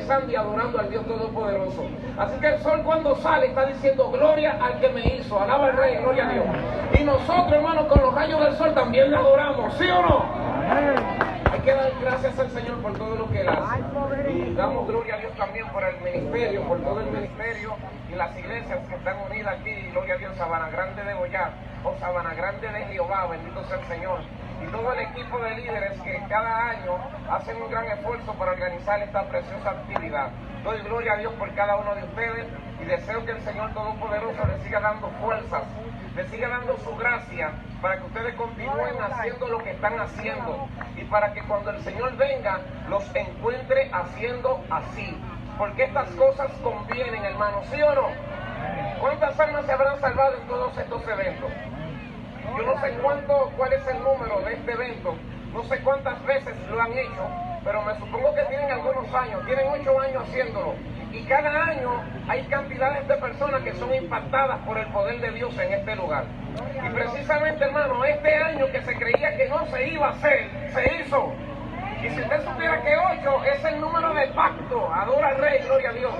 profetizando y adorando al Dios Todopoderoso. Así que el sol cuando sale está diciendo gloria al que me hizo, alaba al Rey, gloria a Dios. Y nosotros, hermanos, con los rayos del sol también le adoramos, ¿sí o no? Hay que dar gracias al Señor por todo lo que Él hace. Y damos gloria a Dios también por el ministerio, por todo el ministerio y las iglesias que están unidas aquí. Gloria a Dios, Sabana Grande de Boyar o Sabana Grande de Jehová, bendito sea el Señor. Y todo el equipo de líderes que cada año hacen un gran esfuerzo para organizar esta preciosa actividad. Doy gloria a Dios por cada uno de ustedes y deseo que el Señor Todopoderoso les siga dando fuerzas, les siga dando su gracia para que ustedes continúen haciendo lo que están haciendo y para que cuando el Señor venga los encuentre haciendo así. Porque estas cosas convienen, hermanos, ¿sí o no? ¿Cuántas almas se habrán salvado en todos estos eventos? Yo no sé cuál es el número de este evento, no sé cuántas veces lo han hecho, pero me supongo que tienen algunos años, tienen 8 años haciéndolo. Y cada año hay cantidades de personas que son impactadas por el poder de Dios en este lugar. Y precisamente, hermano, este año que se creía que no se iba a hacer, se hizo. Y si usted supiera que 8 es el número de pacto, adora al Rey, gloria a Dios.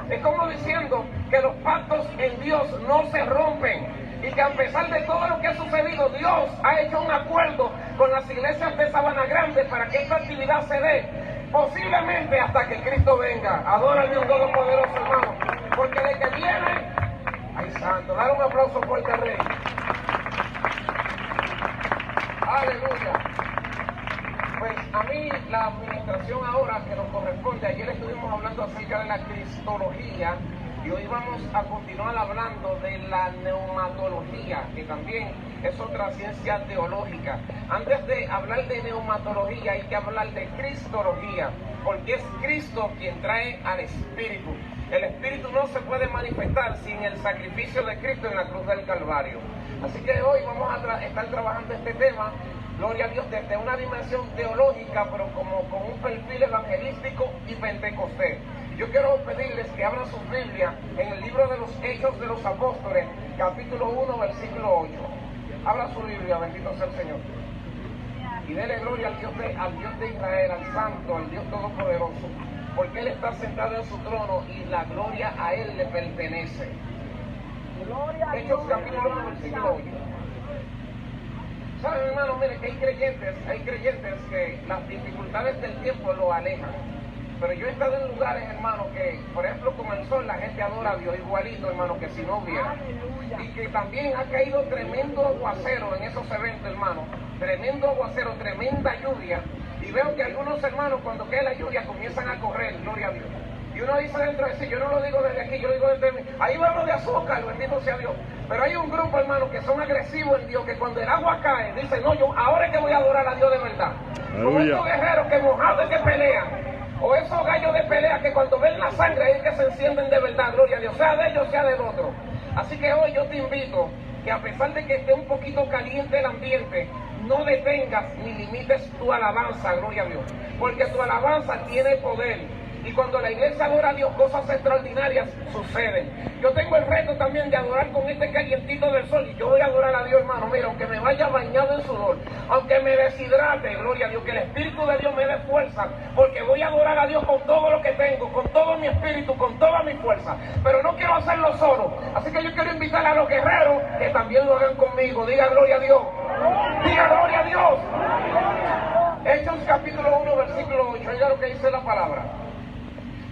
Es como diciendo que los pactos en Dios no se rompen. Y que a pesar de todo lo que ha sucedido, Dios ha hecho un acuerdo con las iglesias de Sabana Grande para que esta actividad se dé, posiblemente hasta que Cristo venga. Adora al Dios Todopoderoso, hermano, porque de que viene, ay santo, dar un aplauso fuerte al Rey. Aleluya. Pues a mí la administración ahora que nos corresponde, ayer estuvimos hablando acerca de la cristología, y hoy vamos a continuar hablando de la neumatología, que también es otra ciencia teológica. Antes de hablar de neumatología hay que hablar de cristología, porque es Cristo quien trae al Espíritu. El Espíritu no se puede manifestar sin el sacrificio de Cristo en la cruz del Calvario. Así que hoy vamos a estar trabajando este tema, gloria a Dios, desde una dimensión teológica, pero como con un perfil evangelístico y pentecostés. Yo quiero pedirles que abran sus Biblias en el libro de los Hechos de los Apóstoles, capítulo 1, versículo 8. Abra su Biblia, bendito sea el Señor. Y dele gloria al Dios de Israel, al Santo, al Dios Todopoderoso, porque Él está sentado en su trono y la gloria a Él le pertenece. Hechos capítulo 1, versículo 8. ¿Saben, hermano? Mire que hay creyentes que las dificultades del tiempo lo alejan. Pero yo he estado en lugares, hermano, que, por ejemplo, con el sol, la gente adora a Dios igualito, hermano, que si no hubiera. Y que también ha caído tremendo aguacero en esos eventos, hermano. Tremendo aguacero, tremenda lluvia. Y veo que algunos hermanos, cuando cae la lluvia, comienzan a correr, gloria a Dios. Y uno dice dentro de sí, yo no lo digo desde aquí, yo lo digo desde mí. Ahí va lo de azúcar, bendito sea Dios. Pero hay un grupo, hermano, que son agresivos en Dios, que cuando el agua cae, dicen, no, yo ahora es que voy a adorar a Dios de verdad. Como estos guerreros que mojados que pelean. O esos gallos de pelea que cuando ven la sangre es que se encienden de verdad, gloria a Dios, sea de ellos, sea del otro. Así que hoy yo te invito que a pesar de que esté un poquito caliente el ambiente, no detengas ni limites tu alabanza, gloria a Dios, porque tu alabanza tiene poder. Y cuando la iglesia adora a Dios, cosas extraordinarias suceden. Yo tengo el reto también de adorar con este calientito del sol. Y yo voy a adorar a Dios, hermano. Mira, aunque me vaya bañado en sudor, aunque me deshidrate, gloria a Dios, que el Espíritu de Dios me dé fuerza. Porque voy a adorar a Dios con todo lo que tengo, con todo mi espíritu, con toda mi fuerza. Pero no quiero hacerlo solo. Así que yo quiero invitar a los guerreros que también lo hagan conmigo. Diga gloria a Dios. Diga gloria a Dios. Hechos capítulo 1, versículo 8. Oiga lo que dice la palabra.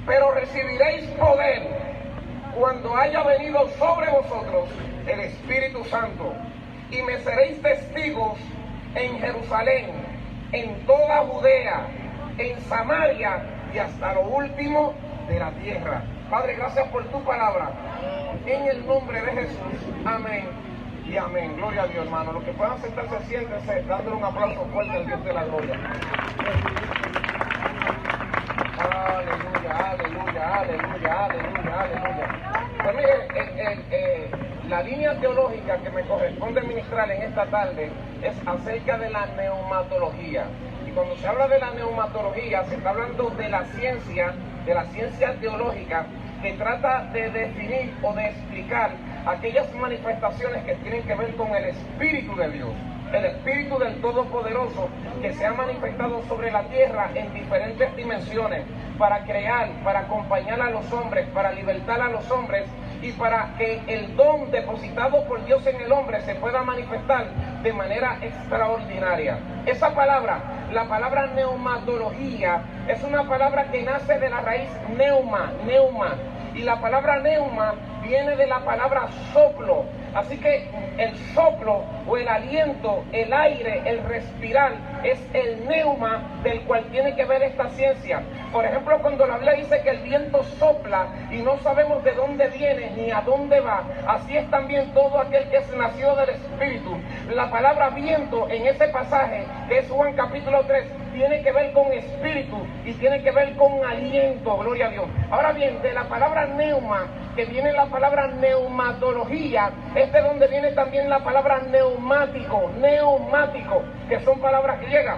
Pero recibiréis poder cuando haya venido sobre vosotros el Espíritu Santo, y me seréis testigos en Jerusalén, en toda Judea, en Samaria y hasta lo último de la tierra. Padre, gracias por tu palabra. En el nombre de Jesús. Amén y amén. Gloria a Dios, hermano. Los que puedan sentarse, siéntense, dándole un aplauso fuerte al Dios de la gloria. Aleluya, aleluya, aleluya, aleluya, aleluya. Pues mire, la línea teológica que me corresponde ministrar en esta tarde es acerca de la neumatología. Y cuando se habla de la neumatología, se está hablando de la ciencia teológica que trata de definir o de explicar aquellas manifestaciones que tienen que ver con el Espíritu de Dios. El Espíritu del Todopoderoso que se ha manifestado sobre la tierra en diferentes dimensiones, para crear, para acompañar a los hombres, para libertar a los hombres y para que el don depositado por Dios en el hombre se pueda manifestar de manera extraordinaria. Esa palabra, la palabra neumatología, es una palabra que nace de la raíz neuma, y la palabra neuma viene de la palabra soplo. Así que el soplo o el aliento, el aire, el respirar es el neuma del cual tiene que ver esta ciencia. Por ejemplo, cuando la Biblia dice que el viento sopla y no sabemos de dónde viene ni a dónde va, así es también todo aquel que es nacido del Espíritu. La palabra viento en ese pasaje, que es Juan capítulo 3, tiene que ver con espíritu y tiene que ver con aliento, gloria a Dios. Ahora bien, de la palabra neuma, que viene la palabra neumatología, es de donde viene también la palabra neumático, que son palabras griegas.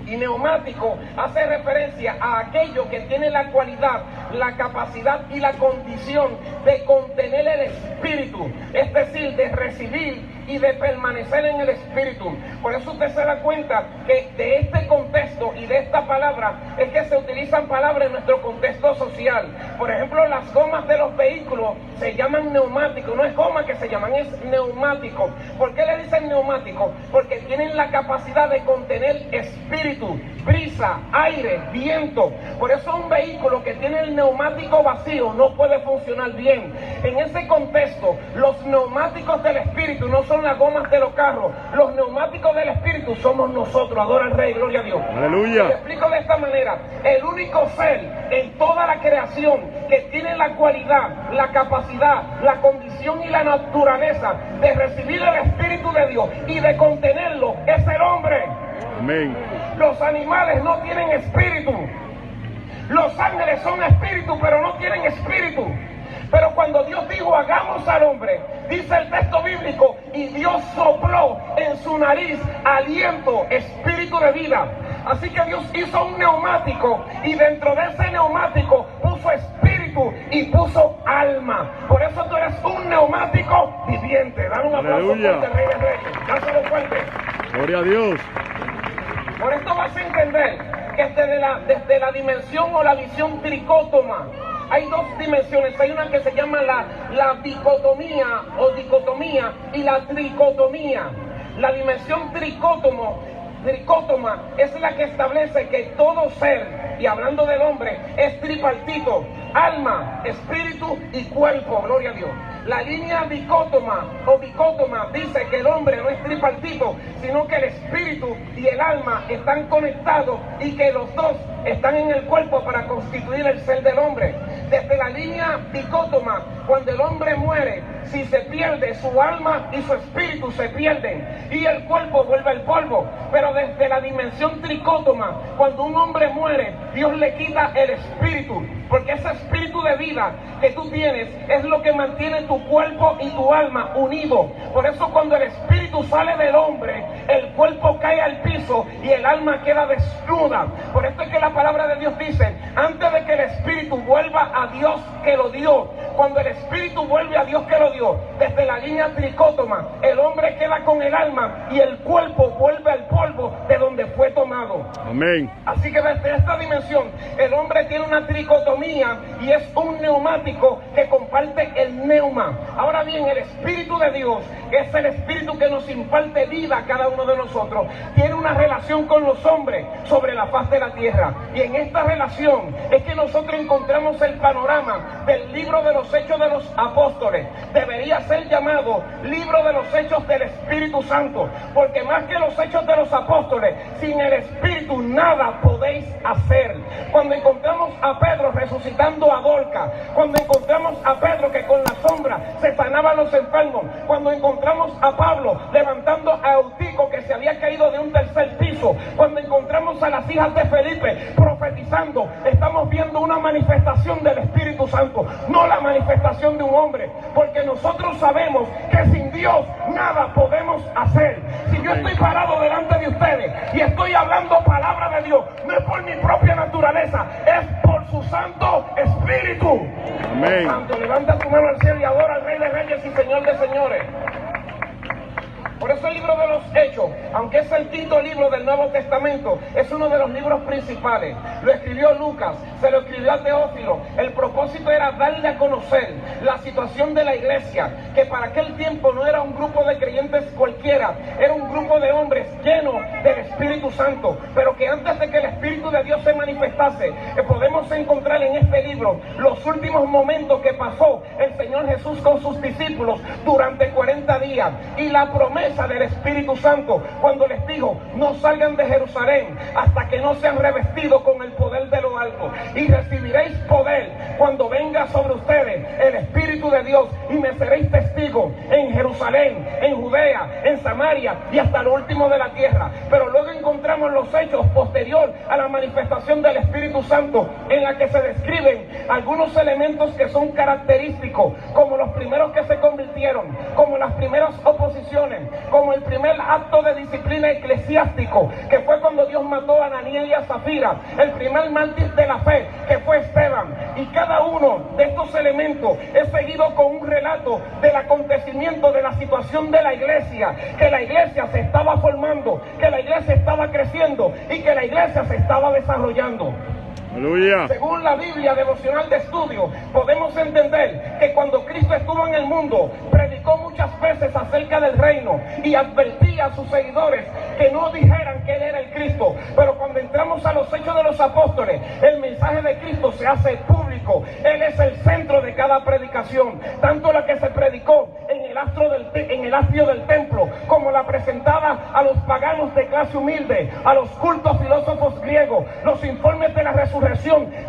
Y neumático hace referencia a aquello que tiene la cualidad, la capacidad y la condición de contener el espíritu, es decir, de recibir y de permanecer en el espíritu. Por eso usted se da cuenta que de este contexto y de esta palabra es que se utilizan palabras en nuestro contexto social. Por ejemplo, las gomas de los vehículos se llaman neumáticos, no es goma que se llaman, es neumático. ¿Por qué le dicen neumático? Porque tienen la capacidad de contener espíritu, brisa, aire, viento. Por eso un vehículo que tiene el neumático vacío no puede funcionar bien. En ese contexto, los neumáticos del espíritu no son las gomas de los carros. Los neumáticos del espíritu somos nosotros. Adora al Rey, gloria a Dios. Aleluya. Te explico de esta manera. El único ser en toda la creación que tiene la cualidad, la capacidad, la condición y la naturaleza de recibir el espíritu de Dios y de contenerlo es el hombre. Amén. Los animales no tienen espíritu. Los ángeles son espíritu, pero no tienen espíritu. Pero cuando Dios dijo hagamos al hombre, dice el texto bíblico, y Dios sopló en su nariz aliento, espíritu de vida. Así que Dios hizo un neumático y dentro de ese neumático puso espíritu y puso alma. Por eso tú eres un neumático viviente. Dan un aplauso fuerte, Rey de Reyes. Dáselo fuerte. Gloria a Dios. Por esto vas a entender que desde la dimensión o la visión tricótoma, hay dos dimensiones. Hay una que se llama la dicotomía o dicotomía y la tricotomía. La dimensión tricótoma es la que establece que todo ser, y hablando del hombre, es tripartito: alma, espíritu y cuerpo, gloria a Dios. La línea dicótoma o bicótoma dice que el hombre no es tripartito, sino que el espíritu y el alma están conectados y que los dos están en el cuerpo para constituir el ser del hombre. Desde la línea dicótoma, cuando el hombre muere, si se pierde, su alma y su espíritu se pierden y el cuerpo vuelve al polvo. Pero desde la dimensión tricótoma, cuando un hombre muere, Dios le quita el espíritu, porque ese espíritu de vida que tú tienes es lo que mantiene tu cuerpo y tu alma unidos. Por eso cuando el espíritu sale del hombre, el cuerpo cae al piso y el alma queda desnuda. Por esto es que la palabra de Dios dice, antes de que el espíritu vuelva a Dios que lo dio, cuando el espíritu vuelve a Dios que lo dio, desde la línea tricótoma, el hombre queda con el alma y el cuerpo vuelve al polvo de donde fue tomado. Amén. Así que desde esta dimensión, el hombre tiene una tricotomía y es un neumático que comparte el neuma. Ahora bien, el Espíritu de Dios, que es el Espíritu que nos imparte vida a cada uno de nosotros, tiene una relación con los hombres sobre la faz de la tierra. Y en esta relación es que nosotros encontramos el panorama del libro de los Hechos de los Apóstoles. Debería ser llamado libro de los Hechos del Espíritu Santo, porque más que los Hechos de los Apóstoles, sin el Espíritu nada podéis hacer. Cuando encontramos a Pedro resucitando a Dorcas, cuando encontramos a Pedro que con la sombra se sanaba a los enfermos, cuando encontramos a Pablo levantando a Eutico que se había caído de un tercer piso, cuando encontramos a las hijas de Felipe profetizando, estamos viendo una manifestación del Espíritu Santo, no la manifestación de un hombre, porque nosotros sabemos que sin Dios nada podemos hacer. Si yo estoy parado delante de ustedes y estoy hablando palabra de Dios, no es por mi propia naturaleza, es por su Santo Espíritu. Amén. Santo, levanta tu mano al cielo y adora al Rey de Reyes y Señor de Señores. Por eso el libro de los Hechos, aunque es el quinto libro del Nuevo Testamento, es uno de los libros principales. Lo escribió Lucas, se lo escribió a Teófilo. El propósito era darle a conocer la situación de la iglesia, que para aquel tiempo no era un grupo de creyentes cualquiera, era un grupo de hombres llenos del Espíritu Santo, pero que antes de que el Espíritu de Dios se manifestase, podemos encontrar en este libro los últimos momentos que pasó el Señor Jesús con sus discípulos durante 40 días, y la promesa del Espíritu Santo cuando les dijo: no salgan de Jerusalén hasta que no sean revestidos con el poder de lo alto, y recibiréis poder cuando venga sobre ustedes el Espíritu de Dios, y me seréis testigos en Jerusalén, en Judea, en Samaria y hasta lo último de la tierra. Pero luego encontramos los hechos posterior a la manifestación del Espíritu Santo, en la que se describen algunos elementos que son característicos, como los primeros que se convirtieron, como las primeras oposiciones, como el primer acto de disciplina eclesiástico, que fue cuando Dios mató a Ananías y a Zafira, el primer mártir de la fe, que fue Esteban. Y cada uno de estos elementos es seguido con un relato del acontecimiento de la situación de la iglesia, que la iglesia se estaba formando, que la iglesia estaba creciendo y que la iglesia se estaba desarrollando. Aleluya. Según la Biblia devocional de estudio, podemos entender que cuando Cristo estuvo en el mundo, predicó muchas veces acerca del reino y advertía a sus seguidores que no dijeran que Él era el Cristo. Pero cuando entramos a los Hechos de los Apóstoles, el mensaje de Cristo se hace público. Él es el centro de cada predicación, tanto la que se predicó en el atrio del templo, como la presentada a los paganos de clase humilde, a los cultos filósofos griegos. Los informes de la resurrección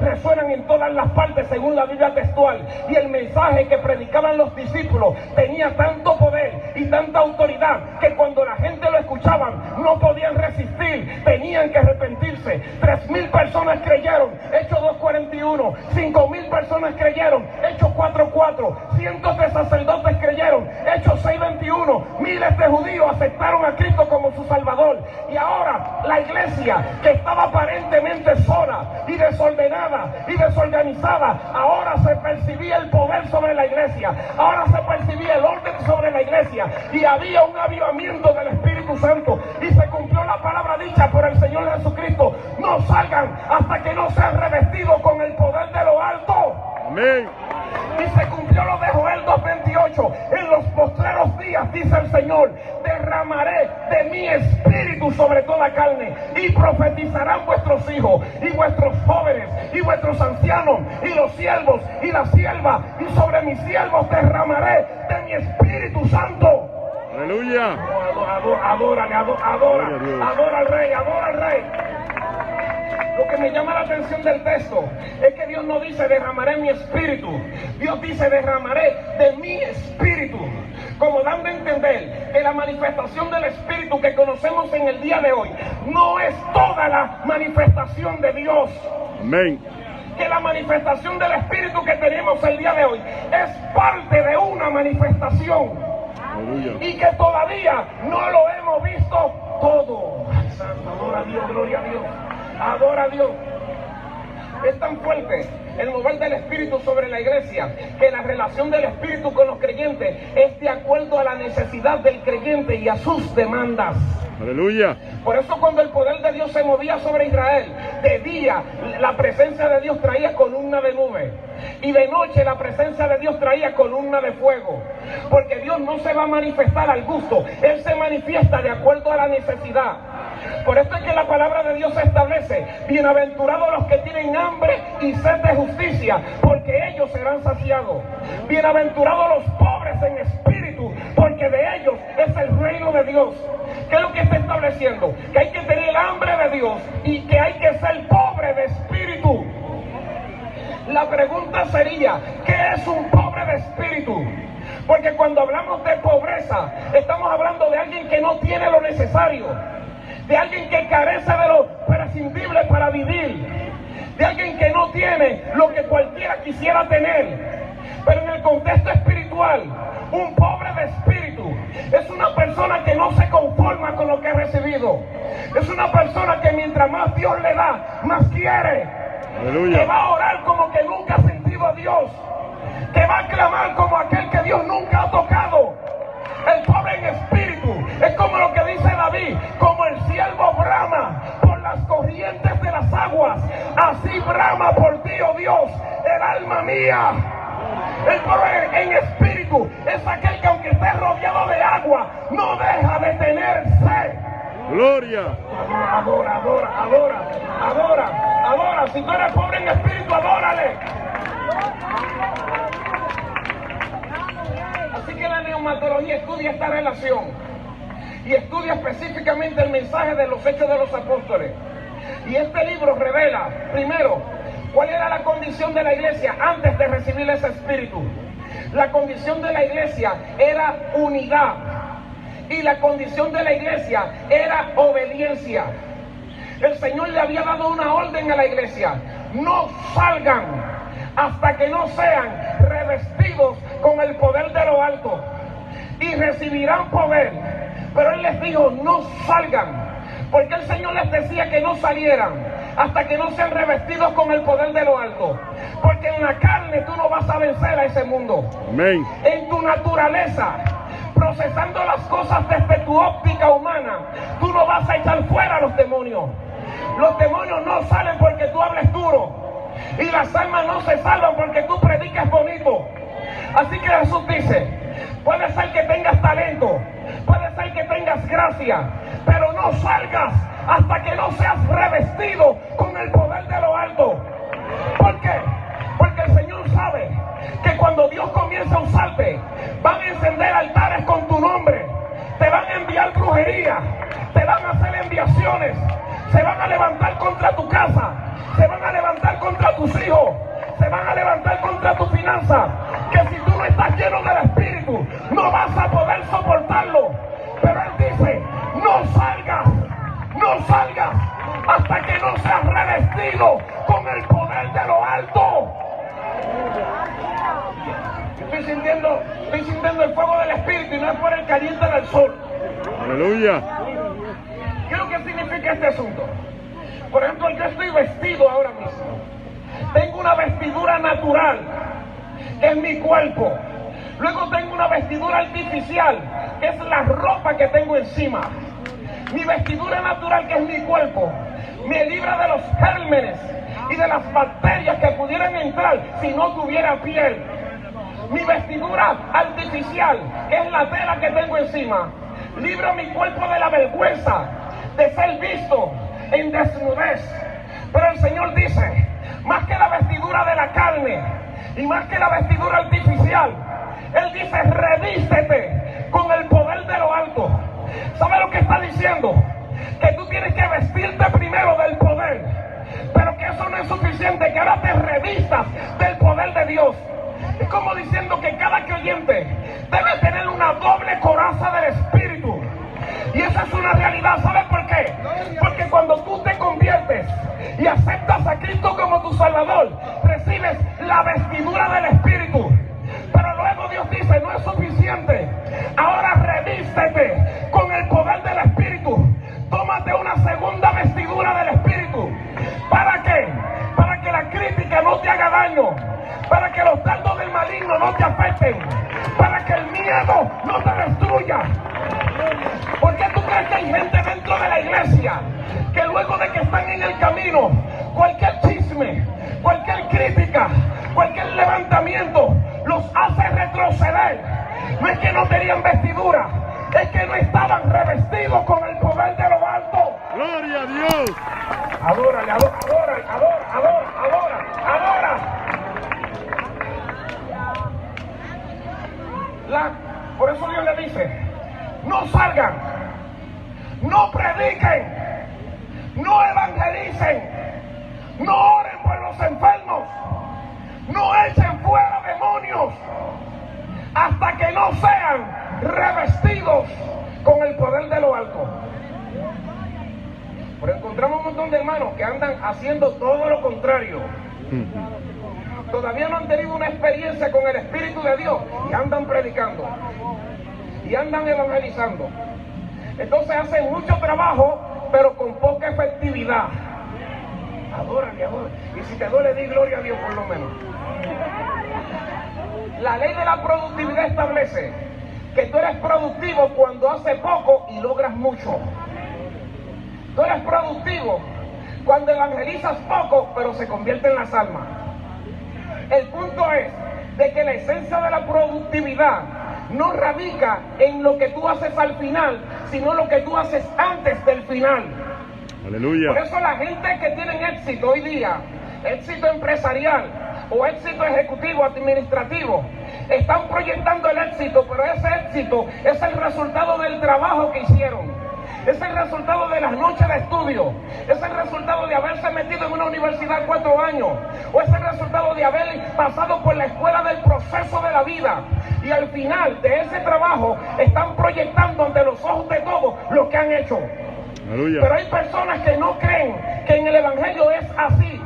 resuenan en todas las partes según la Biblia textual, y el mensaje que predicaban los discípulos tenía tanto poder y tanta autoridad que cuando la gente lo escuchaban no podían resistir, tenían que arrepentirse. 3,000 personas creyeron, Hechos 2:41. 5,000 personas creyeron, Hechos 4:4. cientos de sacerdotes creyeron, Hechos 6:21. miles de judíos aceptaron a Cristo como su Salvador. Y ahora la iglesia, que estaba aparentemente sola y desordenada y desorganizada, ahora se percibía el poder sobre la iglesia, ahora se percibía el orden sobre la iglesia, y había un avivamiento del Espíritu Santo, y se cumplió la palabra dicha por el Señor Jesucristo: no salgan hasta que no sean revestidos con el poder de lo alto. Amén. Y se cumplió lo de Joel 2:28. En los postreros días, dice el Señor, derramaré de mi espíritu sobre toda carne, y profetizarán vuestros hijos y vuestros jóvenes y vuestros ancianos y los siervos y las siervas, y sobre mis siervos derramaré de mi Espíritu Santo. Aleluya. Adora al Rey, adora al Rey. Lo que me llama la atención del texto es que Dios no dice derramaré mi espíritu, Dios dice derramaré de mi espíritu, como dando a entender que la manifestación del Espíritu que conocemos en el día de hoy no es toda la manifestación de Dios. Amén. Que la manifestación del Espíritu que tenemos el día de hoy es parte de una manifestación. Aleluya. Y que todavía no lo hemos visto todo. Ay, santo, adora a Dios, gloria a Dios. Adora a Dios. Es tan fuerte el mover del Espíritu sobre la iglesia, que la relación del Espíritu con los creyentes es de acuerdo a la necesidad del creyente y a sus demandas. Aleluya. Por eso cuando el poder de Dios se movía sobre Israel, de día la presencia de Dios traía columna de nube, y de noche la presencia de Dios traía columna de fuego. Porque Dios no se va a manifestar al gusto, Él se manifiesta de acuerdo a la necesidad. Por esto es que la palabra de Dios establece: bienaventurados los que tienen hambre y sed de justicia, porque ellos serán saciados. Bienaventurados los pobres en espíritu, porque de ellos es el reino de Dios. ¿Qué es lo que está estableciendo? Que hay que tener hambre de Dios y que hay que ser pobre de espíritu. La pregunta sería: ¿qué es un pobre de espíritu? Porque cuando hablamos de pobreza, estamos hablando de alguien que no tiene lo necesario, de alguien que carece de lo prescindible para vivir, de alguien que no tiene lo que cualquiera quisiera tener. Pero en el contexto espiritual, un pobre de espíritu es una persona que no se conforma con lo que ha recibido. Es una persona que mientras más Dios le da, más quiere. Aleluya. Que va a orar como que nunca ha sentido a Dios, que va a clamar como aquel que Dios nunca ha tocado. El pobre en espíritu Es como lo que dice David, como el siervo brama por las corrientes de las aguas, así brama por ti, oh Dios, el alma mía. El pobre en espíritu es aquel que aunque esté rodeado de agua, no deja de tener sed. Gloria. Adora, adora, adora, adora, adora. Si tú eres pobre en espíritu, adórale. Así que la neumatología estudia esta relación y estudia específicamente el mensaje de los Hechos de los Apóstoles. Y este libro revela, primero, cuál era la condición de la iglesia antes de recibir ese espíritu. La condición de la iglesia era unidad. Y la condición de la iglesia era obediencia. El Señor le había dado una orden a la iglesia: no salgan hasta que no sean revestidos con el poder de lo alto, y recibirán poder. Pero Él les dijo: no salgan, porque el Señor les decía que no salieran hasta que no sean revestidos con el poder de lo alto, porque en la carne tú no vas a vencer a ese mundo. Amén. En tu naturaleza, procesando las cosas desde tu óptica humana, tú no vas a echar fuera a los demonios. Los demonios no salen porque tú hables duro, y las almas no se salvan porque tú prediques bonito. Así que Jesús dice: puede ser que tengas talento, puede ser que tengas gracia, pero no salgas hasta que no seas revestido con el poder de lo alto. ¿Por qué? Porque el Señor sabe que cuando Dios comienza a usarte, van a encender altares con tu nombre, te van a enviar brujería, te van a hacer enviaciones, se van a levantar contra tu casa, se van a levantar contra tus hijos, se van a levantar contra tu finanza, que si tú no estás lleno del Espíritu, no vas a poder soportarlo. Pero Él dice: no salgas, no salgas hasta que no seas revestido con el poder de lo alto. Estoy sintiendo el fuego del Espíritu, y no es por el caliente del sol. Aleluya. ¿Qué es lo que significa este asunto? Por ejemplo, yo estoy vestido ahora mismo. Tengo una vestidura natural en mi cuerpo. Luego tengo una vestidura artificial, que es la ropa que tengo encima. Mi vestidura natural, que es mi cuerpo, me libra de los gérmenes y de las bacterias que pudieran entrar si no tuviera piel. Mi vestidura artificial, que es la tela que tengo encima, libra mi cuerpo de la vergüenza de ser visto en desnudez. Pero el Señor dice: más que la vestidura de la carne y más que la vestidura artificial, Él dice: revístete con el poder de lo alto. ¿Sabe lo que está diciendo? Que tú tienes que vestirte primero del poder, pero que eso no es suficiente, que ahora te revistas del poder de Dios. Es como diciendo que cada creyente debe tener una doble coraza del Espíritu. Y esa es una realidad. ¿Sabes por qué? Porque cuando tú te conviertes y aceptas a Cristo como tu Salvador, recibes la vestidura del Espíritu. Pero luego Dios dice: no es suficiente, ahora revístete con el poder del Espíritu. Tómate una segunda vestidura del Espíritu. ¿Para qué? Para que la crítica no te haga daño, para que los dardos del maligno no te afecten, para que el miedo no te destruya. ¿Por qué tú crees que hay gente dentro de la iglesia que luego de que están en el camino, cualquier chisme, cualquier crítica, cualquier levantamiento los hace retroceder? No es que no tenían vestidura, es que no estaban revestidos con el poder de lo alto. Gloria a Dios. Adórale, adora, adora, adora, adora, adora. Por eso Dios le dice: no salgan, no prediquen, no evangelicen, no oren por los enfermos, no echen fuera demonios, hasta que no sean revestidos con el poder de lo alto. Pero encontramos un montón de hermanos que andan haciendo todo lo contrario. Todavía no han tenido una experiencia con el Espíritu de Dios y andan predicando y andan evangelizando. Entonces hacen mucho trabajo, pero con poca efectividad. Adórale, adórale. Y si te duele, di gloria a Dios por lo menos. La ley de la productividad establece que tú eres productivo cuando haces poco y logras mucho. Tú eres productivo cuando evangelizas poco, pero se convierte en las almas. El punto es de que la esencia de la productividad no radica en lo que tú haces al final, sino lo que tú haces antes del final. Aleluya. Por eso la gente que tiene éxito hoy día, éxito empresarial o éxito ejecutivo, administrativo, están proyectando el éxito, pero ese éxito es el resultado del trabajo que hicieron. Es el resultado de las noches de estudio, es el resultado de haberse metido en una universidad 4 años, o es el resultado de haber pasado por la escuela del proceso de la vida. Y al final de ese trabajo están proyectando ante los ojos de todos lo que han hecho. Aleluya. Pero hay personas que no creen que en el evangelio es así.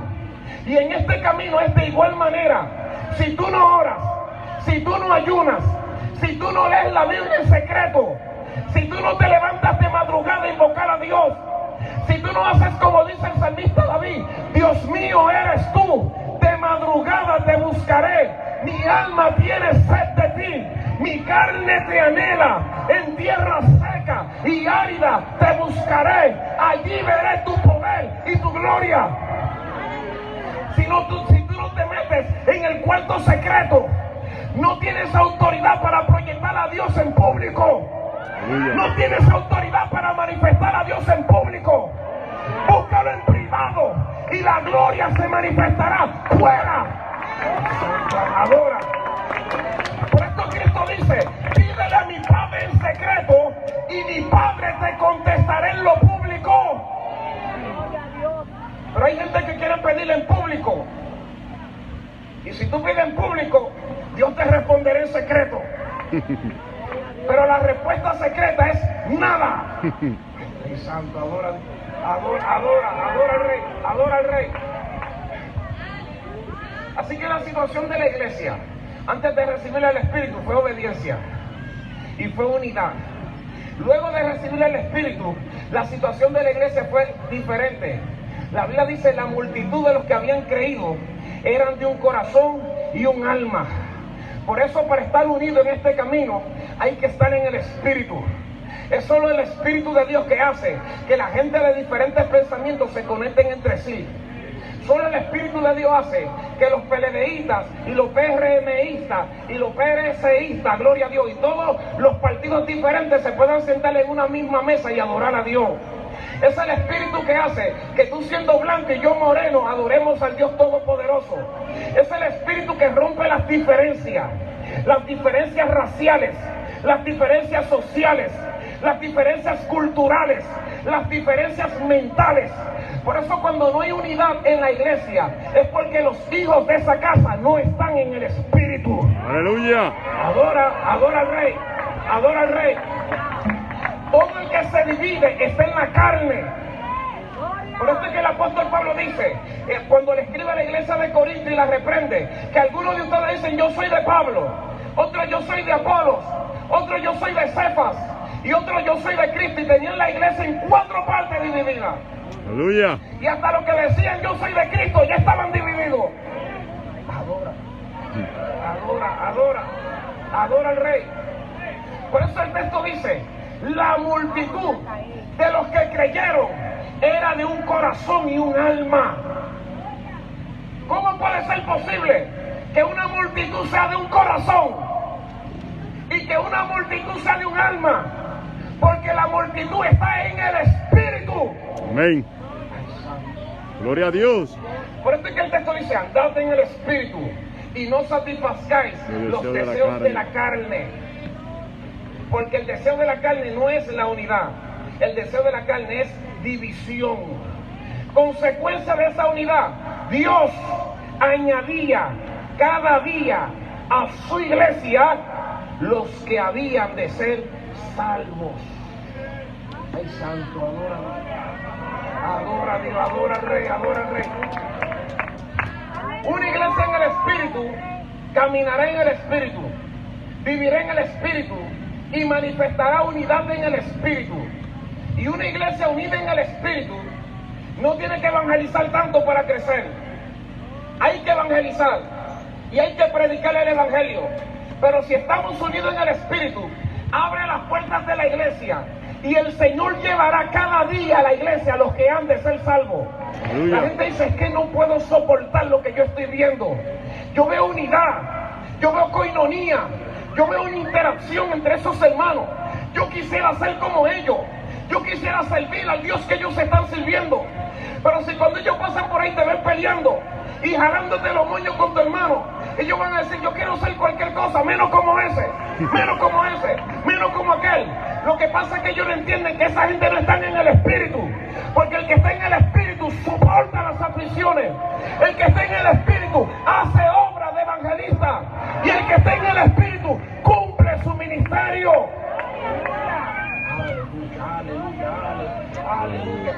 Y en este camino es de igual manera. Si tú no oras, si tú no ayunas, si tú no lees la Biblia en secreto, si tú no te levantas de madrugada a invocar a Dios, si tú no haces como dice el salmista David, Dios mío eres tú, de madrugada te buscaré, mi alma tiene sed de ti, mi carne te anhela, en tierra seca y árida te buscaré, allí veré tu poder y tu gloria. Si tú no te metes en el cuarto secreto, no tienes autoridad para proyectar a Dios en público. No tienes autoridad para manifestar a Dios en público. Búscalo en privado y la gloria se manifestará fuera. Adora. Por esto Cristo dice, pídele a mi Padre en secreto y mi Padre te contestará en lo público. Pero hay gente que quiere pedirle en público. Y si tú pides en público, Dios te responderá en secreto. Pero la respuesta secreta es nada. Ay, santo, adora al Rey, adora al Rey. Así que la situación de la iglesia, antes de recibir el Espíritu, fue obediencia y fue unidad. Luego de recibir el Espíritu, la situación de la iglesia fue diferente. La Biblia dice, la multitud de los que habían creído eran de un corazón y un alma. Por eso, para estar unido en este camino, hay que estar en el Espíritu. Es solo el Espíritu de Dios que hace que la gente de diferentes pensamientos se conecten entre sí. Solo el Espíritu de Dios hace que los PLDistas y los PRMistas y los PRSistas, gloria a Dios, y todos los partidos diferentes se puedan sentar en una misma mesa y adorar a Dios. Es el Espíritu que hace que tú siendo blanco y yo moreno adoremos al Dios Todopoderoso. Es el Espíritu que rompe las diferencias raciales, las diferencias sociales, las diferencias culturales, las diferencias mentales. Por eso cuando no hay unidad en la iglesia es porque los hijos de esa casa no están en el Espíritu. Aleluya. Adora al Rey, adora al Rey. Todo el que se divide está en la carne. Por eso es que el apóstol Pablo dice, cuando le escribe a la iglesia de Corinto y la reprende, que algunos de ustedes dicen yo soy de Pablo, otros yo soy de Apolos, otros yo soy de Cefas y otros yo soy de Cristo, y tenían la iglesia en 4 partes divididas. Aleluya. Y hasta los que decían yo soy de Cristo ya estaban divididos. Adora al Rey. Por eso el texto dice, la multitud de los que creyeron era de un corazón y un alma. ¿Cómo puede ser posible que una multitud sea de un corazón y que una multitud sea de un alma? Porque la multitud está en el Espíritu. Amén. Gloria a Dios. Por eso es que el texto dice, andad en el Espíritu y no satisfazcáis los deseos de la carne. Porque el deseo de la carne no es la unidad. El deseo de la carne es división. Consecuencia de esa unidad, Dios añadía cada día a su iglesia los que habían de ser salvos. Ay, santo, adora a Dios, adora al Rey, adora al Rey. Una iglesia en el Espíritu caminará en el Espíritu, vivirá en el Espíritu y manifestará unidad en el Espíritu. Y una iglesia unida en el Espíritu no tiene que evangelizar tanto para crecer. Hay que evangelizar y hay que predicar el Evangelio. Pero si estamos unidos en el Espíritu, abre las puertas de la iglesia y el Señor llevará cada día a la iglesia a los que han de ser salvos. Aleluya. La gente dice, es que no puedo soportar lo que yo estoy viendo. Yo veo unidad, yo veo coinonía, yo veo una interacción entre esos hermanos. Yo quisiera ser como ellos, yo quisiera servir al Dios que ellos están sirviendo. Pero si cuando ellos pasan por ahí te ven peleando y jalándote los moños con tu hermano, ellos van a decir, yo quiero ser cualquier cosa, menos como ese, menos como ese, menos como aquel. Lo que pasa es que ellos no entienden que esa gente no está en el Espíritu, porque el que está en el Espíritu soporta las aflicciones. El que está en el Espíritu hace obra de evangelista, y el que está en el Espíritu cumple su ministerio. Aleluya, aleluya, aleluya.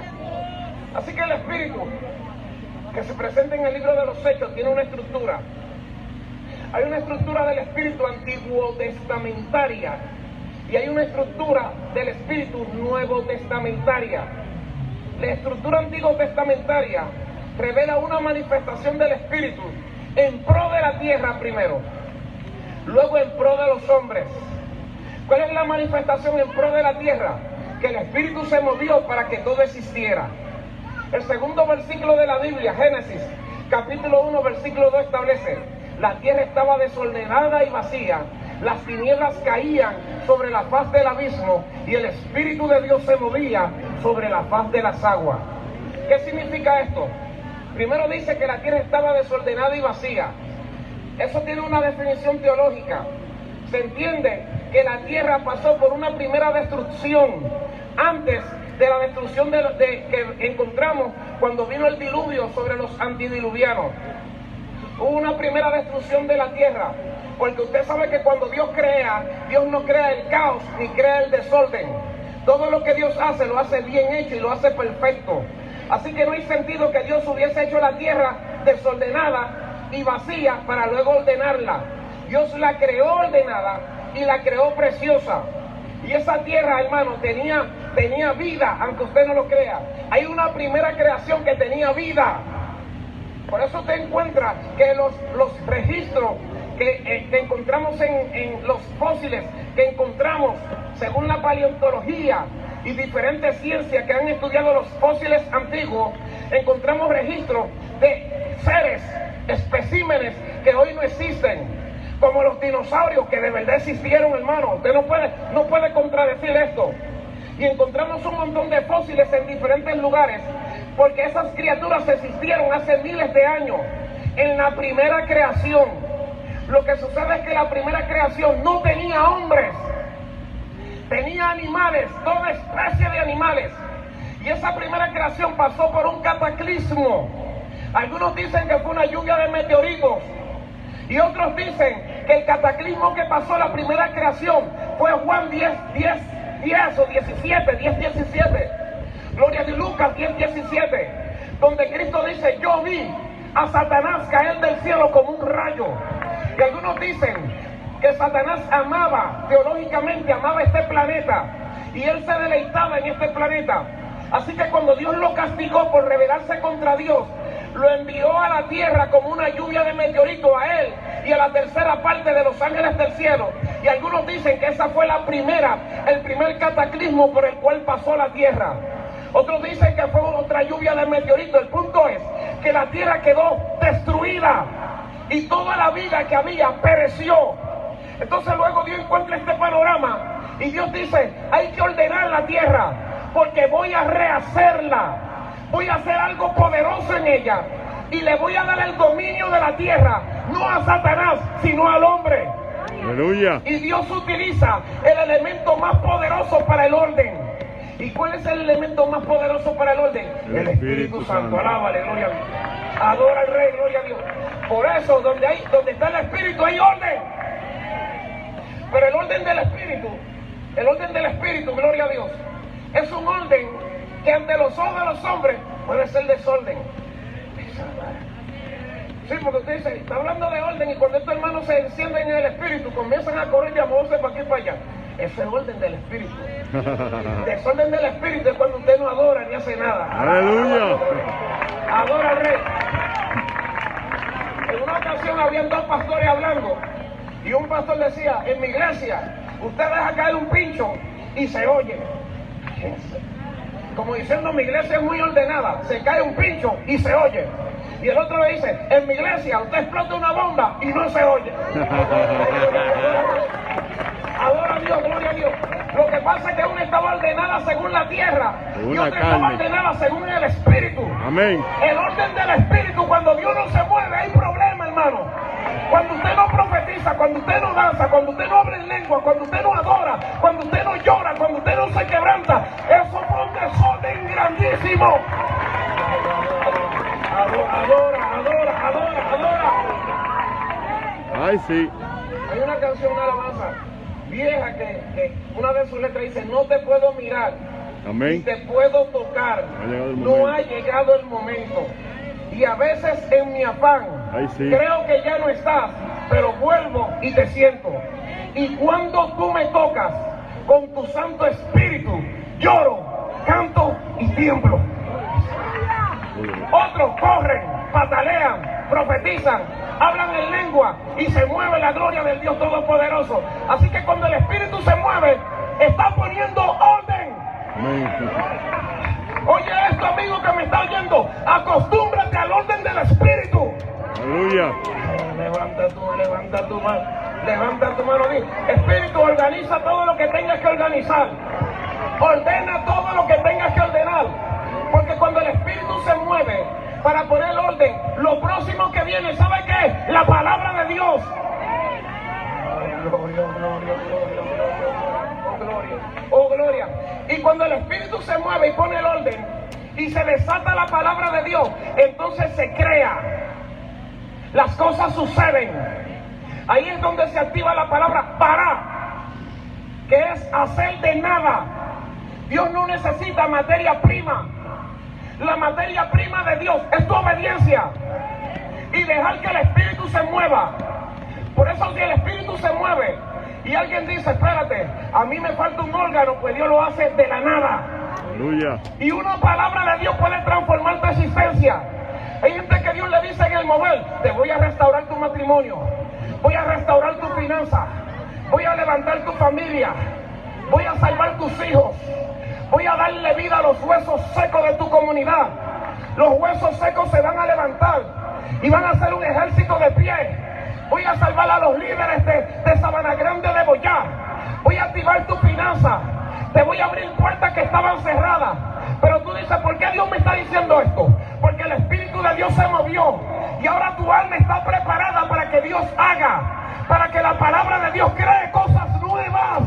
Así que el Espíritu que se presenta en el libro de los Hechos tiene una estructura. Hay una estructura del Espíritu antiguo testamentaria y hay una estructura del Espíritu nuevo testamentaria. La estructura antiguo testamentaria revela una manifestación del Espíritu en pro de la tierra primero, luego en pro de los hombres. ¿Cuál es la manifestación en pro de la tierra? Que el Espíritu se movió para que todo existiera. El segundo versículo de la Biblia, Génesis, capítulo 1, versículo 2, establece: la tierra estaba desordenada y vacía, las tinieblas caían sobre la faz del abismo y el Espíritu de Dios se movía sobre la faz de las aguas. ¿Qué significa esto? Primero dice que la tierra estaba desordenada y vacía. Eso tiene una definición teológica. Se entiende que la tierra pasó por una primera destrucción antes de la destrucción que encontramos cuando vino el diluvio sobre los antidiluvianos. Hubo una primera destrucción de la tierra, porque usted sabe que cuando Dios crea, Dios no crea el caos ni crea el desorden. Todo lo que Dios hace, lo hace bien hecho y lo hace perfecto. Así que no hay sentido que Dios hubiese hecho la tierra desordenada y vacía para luego ordenarla. Dios la creó ordenada y la creó preciosa. Y esa tierra, hermano, tenía vida, aunque usted no lo crea. Hay una primera creación que tenía vida. Por eso usted encuentra que los registros que encontramos en los fósiles, que encontramos según la paleontología y diferentes ciencias que han estudiado los fósiles antiguos, encontramos registros de seres, especímenes que hoy no existen, como los dinosaurios que de verdad existieron, hermano. Usted no puede contradecir esto. Y encontramos un montón de fósiles en diferentes lugares, porque esas criaturas existieron hace miles de años, en la primera creación. Lo que sucede es que la primera creación no tenía hombres, tenía animales, toda especie de animales. Y esa primera creación pasó por un cataclismo. Algunos dicen que fue una lluvia de meteoritos, y otros dicen que el cataclismo que pasó la primera creación fue Juan 10 o 17. Gloria a Dios, Lucas 10:17, donde Cristo dice: yo vi a Satanás caer del cielo como un rayo. Y algunos dicen que Satanás teológicamente amaba este planeta, y él se deleitaba en este planeta. Así que cuando Dios lo castigó por rebelarse contra Dios, lo envió a la tierra como una lluvia de meteoritos a él y a la tercera parte de los ángeles del cielo. Y algunos dicen que esa fue el primer cataclismo por el cual pasó la tierra. Otros dicen que fue otra lluvia de meteoritos. El punto es que la tierra quedó destruida y toda la vida que había pereció. Entonces luego Dios encuentra este panorama y Dios dice: hay que ordenar la tierra, porque voy a rehacerla. Voy a hacer algo poderoso en ella y le voy a dar el dominio de la tierra, no a Satanás, sino al hombre. Aleluya. Y Dios utiliza el elemento más poderoso para el orden. ¿Y cuál es el elemento más poderoso para el orden? El Espíritu Santo. Alábale, gloria a Dios. Adora al Rey, gloria a Dios. Por eso, donde está el Espíritu hay orden. Pero el orden del Espíritu, gloria a Dios, es un orden que ante los ojos de los hombres puede ser desorden. Sí, porque usted dice, está hablando de orden, y cuando estos hermanos se encienden en el Espíritu, comienzan a correr y a moverse para aquí y para allá. Eso es el orden del Espíritu. Desorden del Espíritu es cuando usted no adora ni hace nada. Aleluya. Adora al Rey. En una ocasión habían dos pastores hablando, y un pastor decía: en mi iglesia Usted deja caer un pincho y se oye. Como diciendo, mi iglesia es muy ordenada. Se cae un pincho y se oye. Y el otro le dice, en mi iglesia usted explota una bomba y no se oye. Adora a Dios, gloria a Dios. Lo que pasa es que una estaba ordenada según la tierra y otra estaba ordenada según el Espíritu. Amén. El orden del Espíritu, cuando Dios no se mueve, hay problema, hermano. Cuando usted no profetiza, cuando usted no danza, cuando usted no habla en lengua, cuando usted no adora, cuando usted no llora, cuando usted no se quebranta, eso fue un desorden grandísimo. Adora. Ay, sí. Hay una canción, una alabanza vieja que una de sus letras dice, no te puedo mirar, Amén. ni te puedo tocar, no ha llegado el momento. Y a veces en mi afán, Ay, sí. creo que ya no estás, pero vuelvo y te siento. Y cuando tú me tocas con tu Santo Espíritu, lloro, canto y tiemblo. Otros corren, patalean, profetizan, hablan en lengua y se mueve la gloria del Dios Todopoderoso. Así que cuando el Espíritu se mueve, está poniendo orden. Amén. Oye esto, amigo que me está oyendo, acostúmbrate al orden del Espíritu. Aleluya. Levanta tu mano, di, Espíritu, organiza todo lo que tengas que organizar. Ordena todo lo que tengas que ordenar. Porque cuando el Espíritu se mueve para poner orden, lo próximo que viene, ¿sabe qué? La palabra de Dios. Oh, gloria. Y cuando el Espíritu se mueve y pone el orden y se desata la palabra de Dios, entonces se crea. Las cosas suceden. Ahí es donde se activa la palabra para, que es hacer de nada. Dios no necesita materia prima. La materia prima de Dios es tu obediencia y dejar que el Espíritu se mueva. Por eso si el Espíritu se mueve y alguien dice, espérate, a mí me falta un órgano, pues Dios lo hace de la nada. Aleluya. Y una palabra de Dios puede transformar tu existencia. Hay gente que Dios le dice en el mover, te voy a restaurar tu matrimonio, voy a restaurar tu finanza, voy a levantar tu familia, voy a salvar tus hijos, voy a darle vida a los huesos secos de tu comunidad. Los huesos secos se van a levantar y van a ser un ejército de pie. Voy a salvar a los líderes de Sabana Grande de Boyá. Voy a activar tu finanza. Te voy a abrir puertas que estaban cerradas. Pero tú dices, ¿por qué Dios me está diciendo esto? Porque el Espíritu de Dios se movió. Y ahora tu alma está preparada para que Dios haga. Para que la palabra de Dios cree cosas nuevas.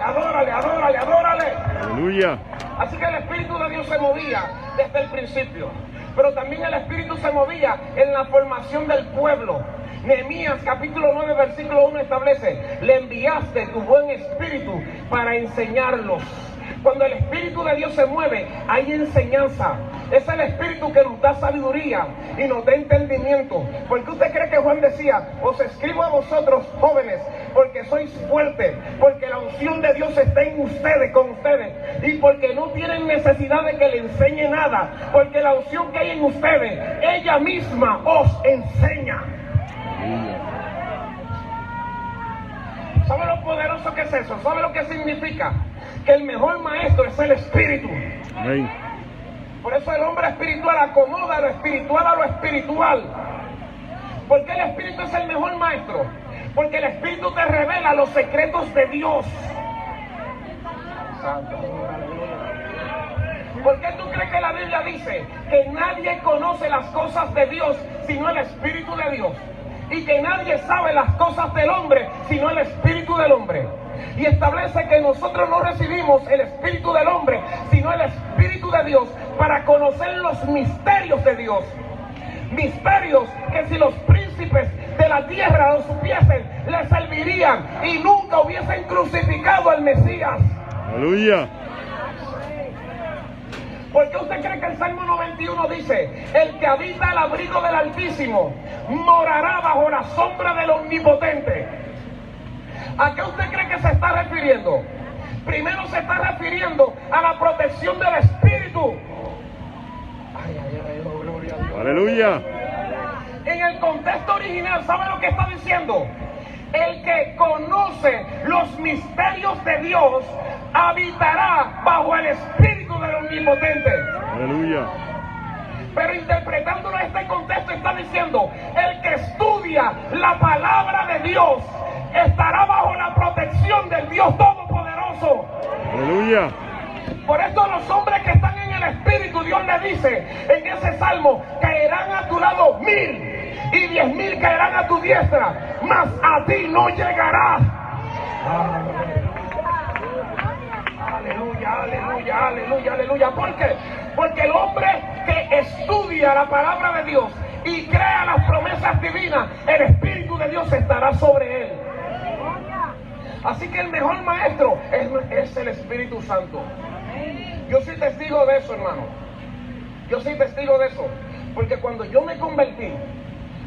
Adórale. Aleluya. Así que el Espíritu de Dios se movía desde el principio. Pero también el Espíritu se movía en la formación del pueblo. Nehemías capítulo 9 versículo 1 establece, le enviaste tu buen espíritu para enseñarlos. Cuando el Espíritu de Dios se mueve, hay enseñanza. Es el Espíritu que nos da sabiduría y nos da entendimiento. Porque usted cree que Juan decía, os escribo a vosotros jóvenes, porque sois fuertes, porque la unción de Dios está en ustedes, con ustedes, y porque no tienen necesidad de que le enseñe nada, porque la unción que hay en ustedes, ella misma os enseña. ¿Sabe lo poderoso que es eso? ¿Sabe lo que significa? Que el mejor maestro es el Espíritu. Amén. Por eso el hombre espiritual acomoda lo espiritual a lo espiritual. ¿Por qué el Espíritu es el mejor maestro? Porque el Espíritu te revela los secretos de Dios. ¿Por qué tú crees que la Biblia dice que nadie conoce las cosas de Dios sino el Espíritu de Dios? Y que nadie sabe las cosas del hombre sino el Espíritu del hombre. Y establece que nosotros no recibimos el Espíritu del hombre sino el Espíritu de Dios para conocer los misterios de Dios. Misterios que si los príncipes de la tierra lo supiesen, les servirían y nunca hubiesen crucificado al Mesías. Aleluya. ¿Por qué usted cree que el Salmo 91 dice, el que habita el abrigo del Altísimo morará bajo la sombra del Omnipotente? ¿A qué usted cree que se está refiriendo? Primero se está refiriendo a la protección del Espíritu. Ay, gloria a Dios. Aleluya. En el contexto original, ¿sabe lo que está diciendo? El que conoce los misterios de Dios habitará bajo el Espíritu del Omnipotente. Aleluya. Pero interpretándolo en este contexto está diciendo, el que estudia la palabra de Dios estará bajo la protección del Dios Todopoderoso. Aleluya. Por esto los hombres que están en el Espíritu, Dios les dice en ese salmo, caerán a tu lado 1000 y 10,000 caerán a tu diestra, mas a ti no llegará. Aleluya, aleluya, aleluya, aleluya. ¿Por qué? Porque el hombre que estudia la palabra de Dios y crea las promesas divinas, el Espíritu de Dios estará sobre él. Así que el mejor maestro es el Espíritu Santo. Yo soy testigo de eso, hermano. Yo soy testigo de eso. Porque cuando yo me convertí,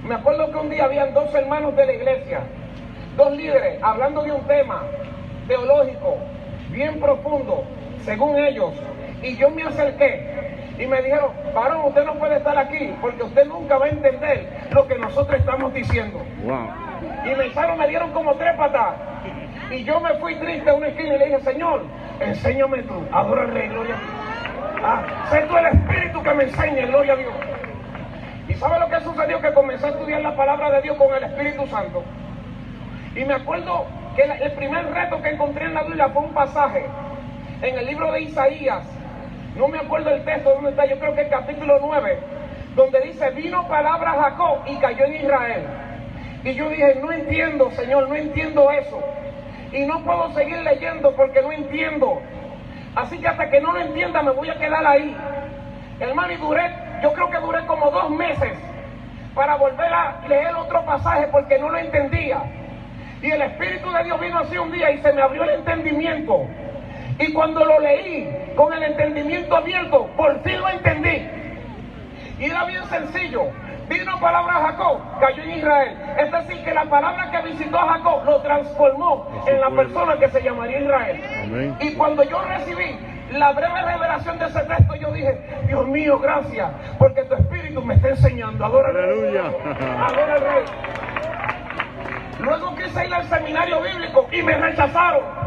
me acuerdo que un día habían 2 hermanos de la iglesia, 2 líderes, hablando de un tema teológico bien profundo, según ellos. Y yo me acerqué y me dijeron, varón, usted no puede estar aquí porque usted nunca va a entender lo que nosotros estamos diciendo. Wow. Y me dieron como 3 patadas. Y yo me fui triste a una esquina y le dije, Señor, enséñame tú, adora al Rey, gloria a Dios. Sé tú el Espíritu que me enseñe, gloria a Dios. ¿Y sabe lo que sucedió? Que comencé a estudiar la palabra de Dios con el Espíritu Santo. Y me acuerdo que el primer reto que encontré en la Biblia fue un pasaje en el libro de Isaías. No me acuerdo el texto dónde está, yo creo que el capítulo 9, donde dice, vino palabra a Jacob y cayó en Israel. Y yo dije, no entiendo, Señor, no entiendo eso. Y no puedo seguir leyendo porque no entiendo. Así que hasta que no lo entienda me voy a quedar ahí. Hermano, y yo creo que duré como 2 meses para volver a leer otro pasaje porque no lo entendía. Y el Espíritu de Dios vino así un día y se me abrió el entendimiento. Y cuando lo leí con el entendimiento abierto, por fin lo entendí. Y era bien sencillo. Vino palabra a Jacob, cayó en Israel. Es decir, que la palabra que visitó a Jacob lo transformó en la persona que se llamaría Israel. Amén. Y cuando yo recibí la breve revelación de ese texto, yo dije, Dios mío, gracias, porque tu Espíritu me está enseñando. Adora al Rey. Aleluya. Adora al Rey. Luego quise ir al seminario bíblico y me rechazaron.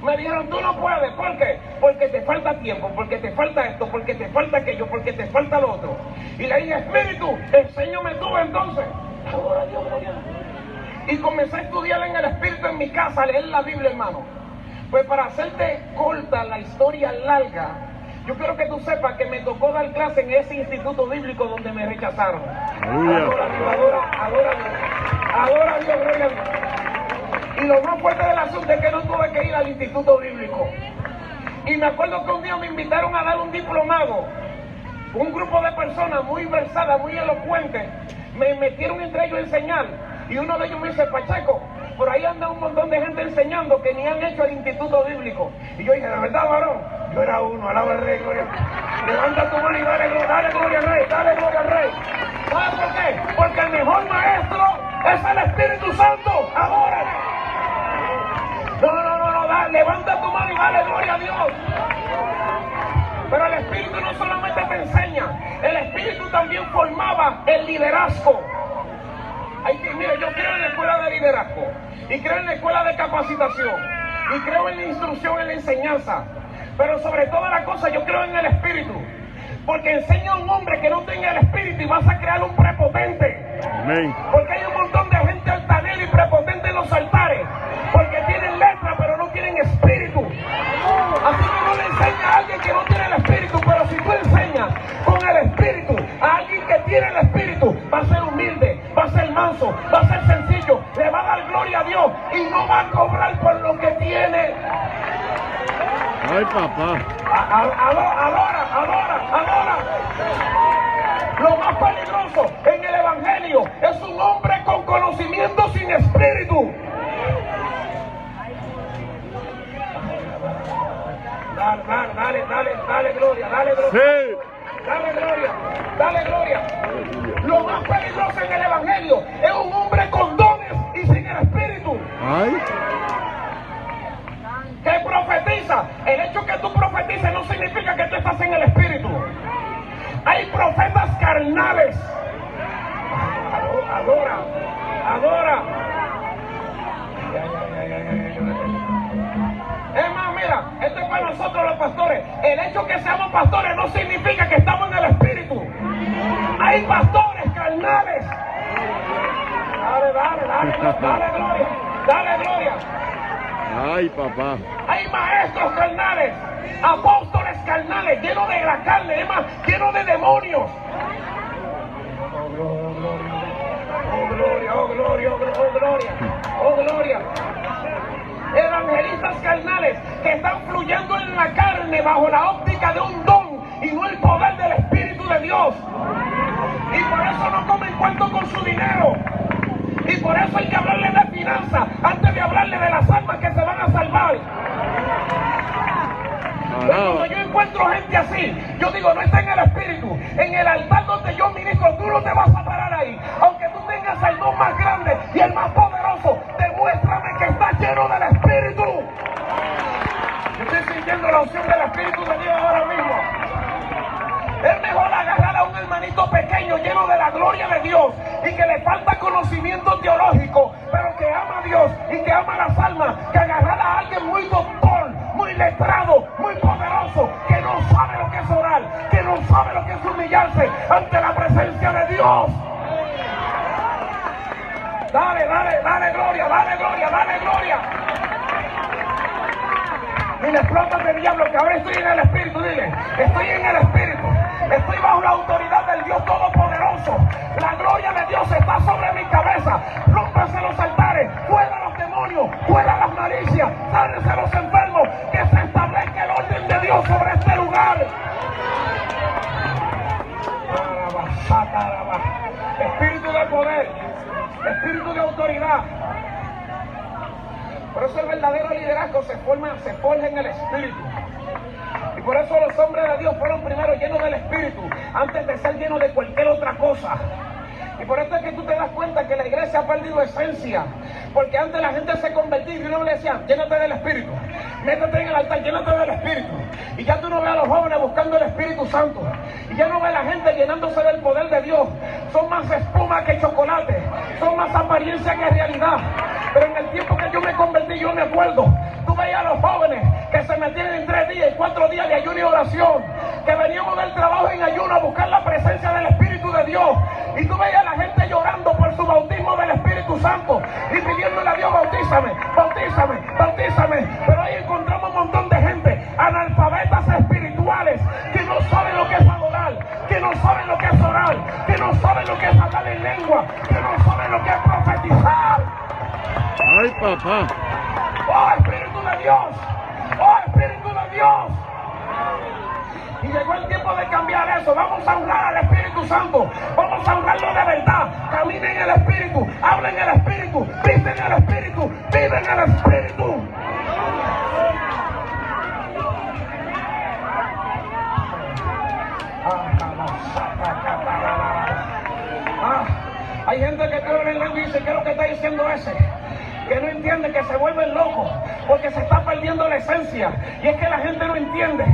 Me dijeron, tú no puedes. ¿Por qué? Porque te falta tiempo, porque te falta esto, porque te falta aquello, porque te falta lo otro. Y le dije, Espíritu, enséñame tú entonces. Adora a Dios, gloria a Dios. Y comencé a estudiar en el Espíritu en mi casa, a leer la Biblia, hermano. Pues para hacerte corta la historia larga, yo quiero que tú sepas que me tocó dar clase en ese instituto bíblico donde me rechazaron. Aleluya. Adora a Dios, adora a Dios. Adora a Dios, gloria a Dios. Y lo más fuerte del asunto es que no tuve que ir al instituto bíblico. Y me acuerdo que un día me invitaron a dar un diplomado. Un grupo de personas muy versadas, muy elocuentes, me metieron entre ellos a enseñar. Y uno de ellos me dice, Pacheco, por ahí anda un montón de gente enseñando que ni han hecho el instituto bíblico. Y yo dije, ¿de verdad, varón? Yo era uno, alaba al Rey, gloria. Levanta tu mano y dale gloria al Rey, dale gloria al Rey. ¿Sabes por qué? Porque el mejor maestro es el Espíritu Santo. ¡Adora! No, dale, levanta tu mano y dale gloria a Dios. Pero el Espíritu no solamente te enseña, el Espíritu también formaba el liderazgo. Mire, yo creo en la escuela de liderazgo, y creo en la escuela de capacitación, y creo en la instrucción, en la enseñanza, pero sobre todas las cosas yo creo en el Espíritu, porque enseña a un hombre que no tenga el Espíritu y vas a crear un prepotente. Amén. Porque hay un montón de gente altanera y prepotente en los altares, porque tienen letra pero no tienen espíritu. Así que no le enseña a alguien que no tiene el Espíritu, pero si tú enseñas con el Espíritu a alguien que tiene el Espíritu, va a ser humilde, va a ser manso, va a ser sencillo, le va a dar gloria a Dios y no va a cobrar por lo que tiene. Ay, papá. Adora. Lo más peligroso en el Evangelio es un hombre con conocimiento sin espíritu. Dale gloria, dale gloria. Sí. Dale gloria. Lo más peligroso en el Evangelio es un hombre con dones y sin el espíritu. Ay. Que profetiza. El hecho que tú profetices no significa que tú estás en el espíritu. Hay profetas carnales. adora, adora. Es más, mira, esto es para nosotros los pastores. El hecho que seamos pastores no significa que estamos en el espíritu. Hay pastores carnales. Dale gloria, dale gloria. Ay, papá. Hay maestros carnales, apóstoles carnales, llenos de la carne, es más, llenos de demonios. Oh gloria, oh gloria, oh gloria, oh gloria. Evangelistas carnales que están fluyendo en la carne bajo la óptica de un don y no el poder del Espíritu de Dios. Y por eso no comen cuento con su dinero. Y por eso hay que hablarle de finanzas antes de hablarle de las almas que se van a salvar. Cuando yo encuentro gente así, yo digo, no está en el espíritu. En el altar donde yo ministro, tú no te vas a parar ahí. Aunque tú tengas el don más grande y el más poderoso, demuéstrame que estás lleno del espíritu. Yo estoy sintiendo la unción del Espíritu de Dios ahora mismo. Es mejor agarrar a un hermanito pequeño lleno de la gloria de Dios y que le falta conocimiento teológico, pero que ama a Dios y que ama las almas, que agarrar a alguien muy doctor, muy letrado, muy poderoso, que no sabe lo que es orar, que no sabe lo que es humillarse ante la presencia de Dios. Dale gloria, dale gloria, dale gloria. Dile, explótate, diablo, que ahora estoy en el espíritu. Dile, estoy en el espíritu. Estoy bajo la autoridad del Dios Todopoderoso. La gloria de Dios está sobre mi cabeza. Rómpase los altares, fuera los demonios, fuera las malicias, sánense los enfermos, que se establezca el orden de Dios sobre este lugar. Espíritu de poder, espíritu de autoridad. Por eso el verdadero liderazgo se forja en el espíritu. Y por eso los hombres de Dios fueron primero llenos del espíritu antes de ser llenos de cualquier otra cosa. Y por eso es que tú te das cuenta que la iglesia ha perdido esencia. Porque antes la gente se convertía y uno le decía, llénate del espíritu, métete en el altar, llénate del espíritu. Y ya tú no ves a los jóvenes buscando el Espíritu Santo. Y ya no ves a la gente llenándose del poder de Dios. Son más espuma que chocolate, son más apariencia que realidad. Pero en el tiempo que yo me convertí, yo me acuerdo, tú veías a los jóvenes que se metían en 3 días y 4 días de ayuno y oración, que veníamos del trabajo en ayuno a buscar la presencia del Espíritu de Dios. Y tú veías a la gente llorando por su bautismo del Espíritu Santo y pidiéndole a Dios, bautízame, bautízame, bautízame. Pero ahí encontramos un montón de gente, analfabetas espirituales, que no saben lo que es adorar, que no saben lo que es orar, que no saben lo que es hablar en lengua, que no saben lo que es profetizar. Ay, papá. ¡Oh, Espíritu de Dios! ¡Oh, Espíritu de Dios! Y llegó el tiempo de cambiar eso. Vamos a honrar al Espíritu Santo. Vamos a honrarlo de verdad. Camina en el Espíritu, habla en el Espíritu, vive en el Espíritu, vive en el Espíritu. Hay gente que cree en el lengua y dice, ¿qué es lo que está diciendo ese? Que no entiende, que se vuelven locos porque se está perdiendo la esencia. Y es que la gente no entiende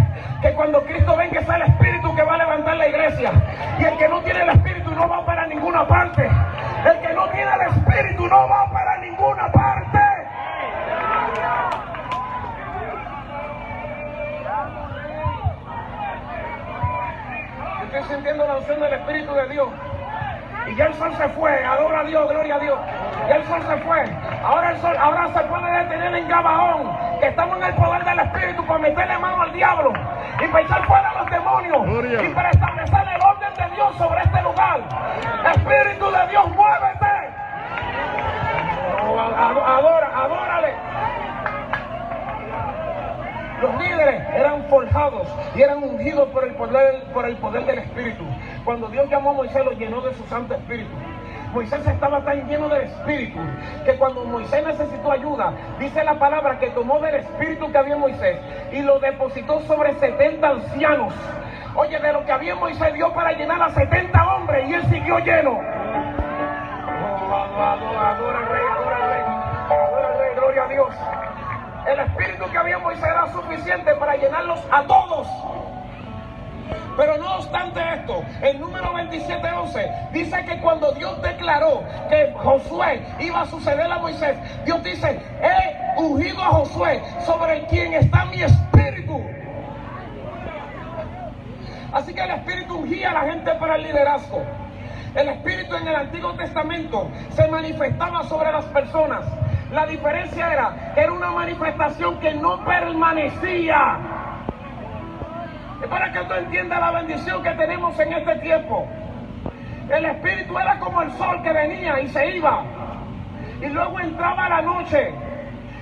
que cuando Cristo venga es el Espíritu que va a levantar la iglesia. Y el que no tiene el Espíritu no va para ninguna parte. El que no tiene el Espíritu no va para ninguna parte. Yo estoy sintiendo la unción del Espíritu de Dios. Y ya el sol se fue, adora a Dios, gloria a Dios. Ya el sol se fue. Ahora el sol, ahora se puede detener en Gabaón, que estamos en el poder del Espíritu para meterle mano al diablo y para echar fuera a los demonios. Gloria. Y para establecer el orden de Dios sobre este lugar. Espíritu de Dios, muévete. Adórale. Los líderes eran forjados y eran ungidos por el poder del Espíritu. Cuando Dios llamó a Moisés, lo llenó de su Santo Espíritu. Moisés estaba tan lleno del Espíritu que cuando Moisés necesitó ayuda, dice la palabra que tomó del Espíritu que había en Moisés y lo depositó sobre 70 ancianos. Oye, de lo que había en Moisés dio para llenar a 70 hombres y él siguió lleno. Adora al Rey, gloria a Dios. El Espíritu que había en Moisés era suficiente para llenarlos a todos. Pero no obstante esto, el número 27:11 dice que cuando Dios declaró que Josué iba a suceder a Moisés, Dios dice: he ungido a Josué sobre quien está mi espíritu. Así que el espíritu ungía a la gente para el liderazgo. El espíritu en el Antiguo Testamento se manifestaba sobre las personas. La diferencia era que era una manifestación que no permanecía. Es para que tú entiendas la bendición que tenemos en este tiempo. El espíritu era como el sol que venía y se iba, y luego entraba la noche.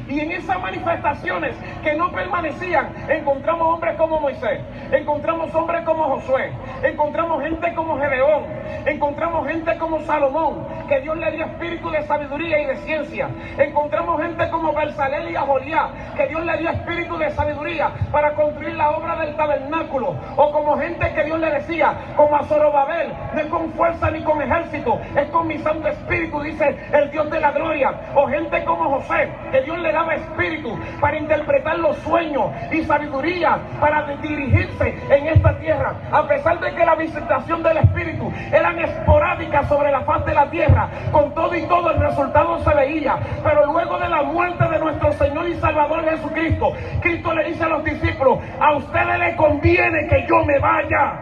Y en esas manifestaciones que no permanecían, encontramos hombres como Moisés, encontramos hombres como Josué, encontramos gente como Gedeón, encontramos gente como Salomón, que Dios le dio espíritu de sabiduría y de ciencia. Encontramos gente como Bezalel y Aholiab, que Dios le dio espíritu de sabiduría para construir la obra del tabernáculo. O como gente que Dios le decía, como a Zorobabel: no es con fuerza ni con ejército, es con mi santo espíritu, dice el Dios de la gloria. O gente como José, que Dios le daba espíritu para interpretar los sueños y sabiduría para dirigirse en esta tierra. A pesar de que la visitación del espíritu eran esporádicas sobre la faz de la tierra, con todo y todo el resultado se veía. Pero luego de la muerte de nuestro Señor y Salvador Jesucristo, Cristo le dice a los discípulos: a ustedes les conviene que yo me vaya.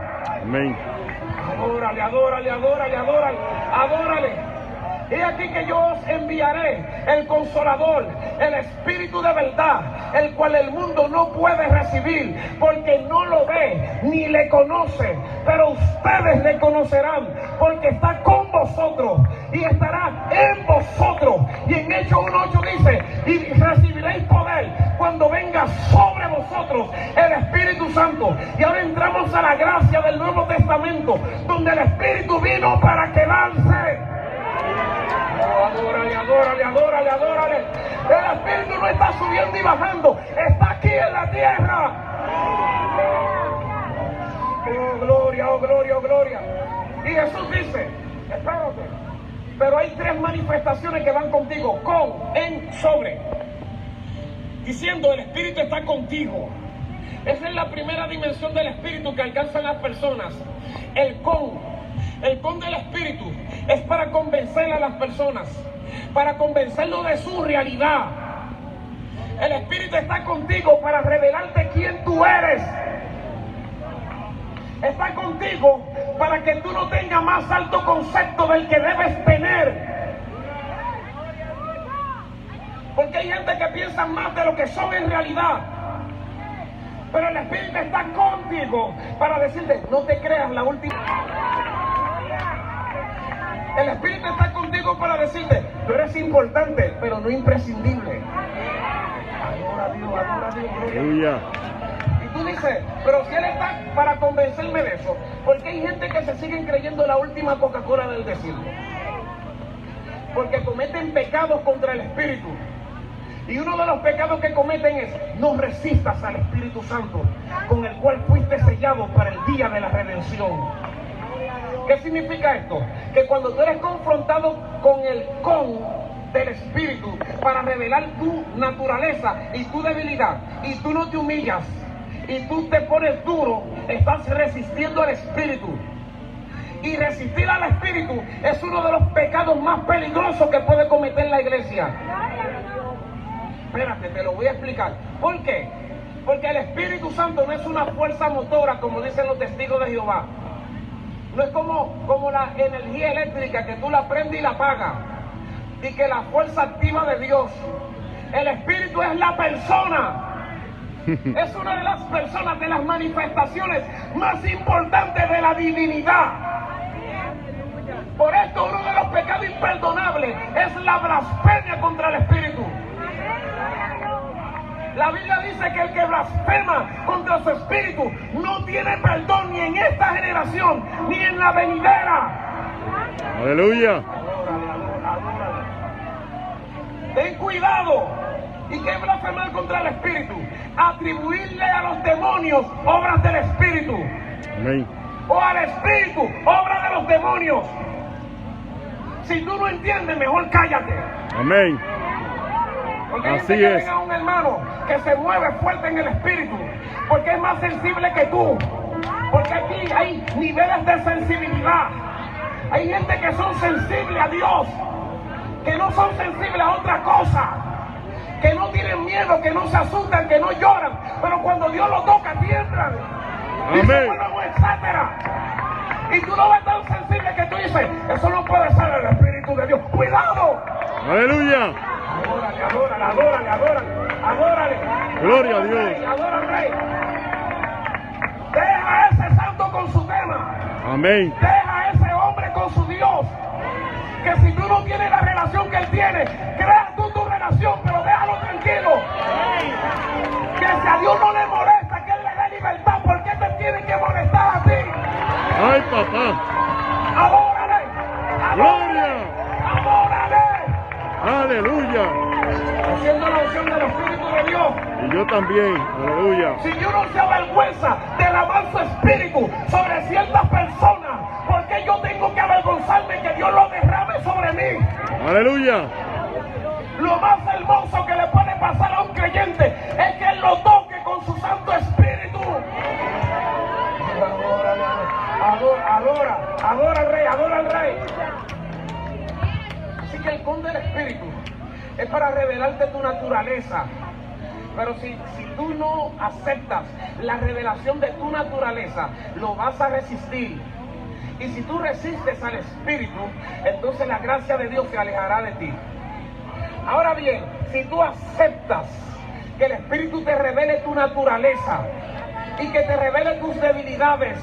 Amén. Adórale, adórale, adórale, adórale, adórale. He aquí que yo os enviaré el Consolador, el Espíritu de verdad, el cual el mundo no puede recibir, porque no lo ve ni le conoce. Pero ustedes le conocerán, porque está con vosotros y estará en vosotros. Y en Hechos 1:8 dice: y recibiréis poder cuando venga sobre vosotros el Espíritu Santo. Y ahora entramos a la gracia del Nuevo Testamento, donde el Espíritu vino para quedarse. Adórale, adórale, adórale, adórale. El Espíritu no está subiendo y bajando, está aquí en la tierra. Oh gloria, oh gloria, oh gloria. Y Jesús dice: espérate, pero hay tres manifestaciones que van contigo: con, en, sobre. Diciendo: el Espíritu está contigo. Esa es la primera dimensión del Espíritu que alcanzan las personas. El con del Espíritu es para convencer a las personas, para convencerlo de su realidad. El Espíritu está contigo para revelarte quién tú eres. Está contigo para que tú no tengas más alto concepto del que debes tener. Porque hay gente que piensa más de lo que son en realidad. Pero el Espíritu está contigo para decirte: no te creas la última. El Espíritu está contigo para decirte: tú eres importante, pero no imprescindible. Adora a Dios, adora a Dios. Aleluya. Y tú dices: pero si Él está para convencerme de eso, porque hay gente que se siguen creyendo la última Coca-Cola del desierto. Porque cometen pecados contra el Espíritu. Y uno de los pecados que cometen es: no resistas al Espíritu Santo, con el cual fuiste sellado para el día de la redención. ¿Qué significa esto? Que cuando tú eres confrontado con el del Espíritu para revelar tu naturaleza y tu debilidad, y tú no te humillas, y tú te pones duro, estás resistiendo al Espíritu. Y resistir al Espíritu es uno de los pecados más peligrosos que puede cometer la iglesia. Espérate, te lo voy a explicar. ¿Por qué? Porque el Espíritu Santo no es una fuerza motora, como dicen los testigos de Jehová. No es como la energía eléctrica, que tú la prendes y la apagas, y que la fuerza activa de Dios. El Espíritu es la persona. Es una de las personas, de las manifestaciones más importantes de la divinidad. Por esto uno de los pecados imperdonables es la blasfemia contra el Espíritu. La Biblia dice que el que blasfema contra su Espíritu no tiene perdón ni en esta generación ni en la venidera. Aleluya. Ten cuidado. ¿Y qué es blasfemar contra el Espíritu? Atribuirle a los demonios obras del Espíritu. Amén. O al Espíritu obras de los demonios. Si tú no entiendes, mejor cállate. Amén. Porque hay Así gente que es. venga un hermano que se mueve fuerte en el Espíritu, porque es más sensible que tú. Porque aquí hay niveles de sensibilidad. Hay gente que son sensibles a Dios, que no son sensibles a otra cosa, que no tienen miedo, que no se asustan, que no lloran, pero cuando Dios lo toca tiemblan. Amén. Y se vuelven un etcétera. Y tú no ves tan sensible que tú dices, eso no puede ser el Espíritu de Dios. ¡Cuidado! Aleluya. Adórale, adórale, adórale, adórale, adórale. Gloria a Dios. Adora al Rey. Deja a ese santo con su tema. Amén. Deja a ese hombre con su Dios. Que si tú no tienes la relación que él tiene, crea tú tu relación, pero déjalo tranquilo. Que si a Dios no le molesta que él le dé libertad, ¿por qué te tiene que molestar a ti? Ay, papá. Adórale. Gloria. Adórale. Aleluya. Haciendo la unción del Espíritu de Dios. Y yo también. Aleluya. Si Dios no se avergüenza de lavar su espíritu sobre ciertas personas, ¿por qué yo tengo que avergonzarme que Dios lo derrame sobre mí? Aleluya. Lo más hermoso que le puede pasar a un creyente es que Él lo toque con su Santo Espíritu. Adora al Rey, adora al Rey. Así que el don del Espíritu es para revelarte tu naturaleza. Pero si tú no aceptas la revelación de tu naturaleza, lo vas a resistir. Y si tú resistes al Espíritu, entonces la gracia de Dios se alejará de ti. Ahora bien, si tú aceptas que el Espíritu te revele tu naturaleza y que te revele tus debilidades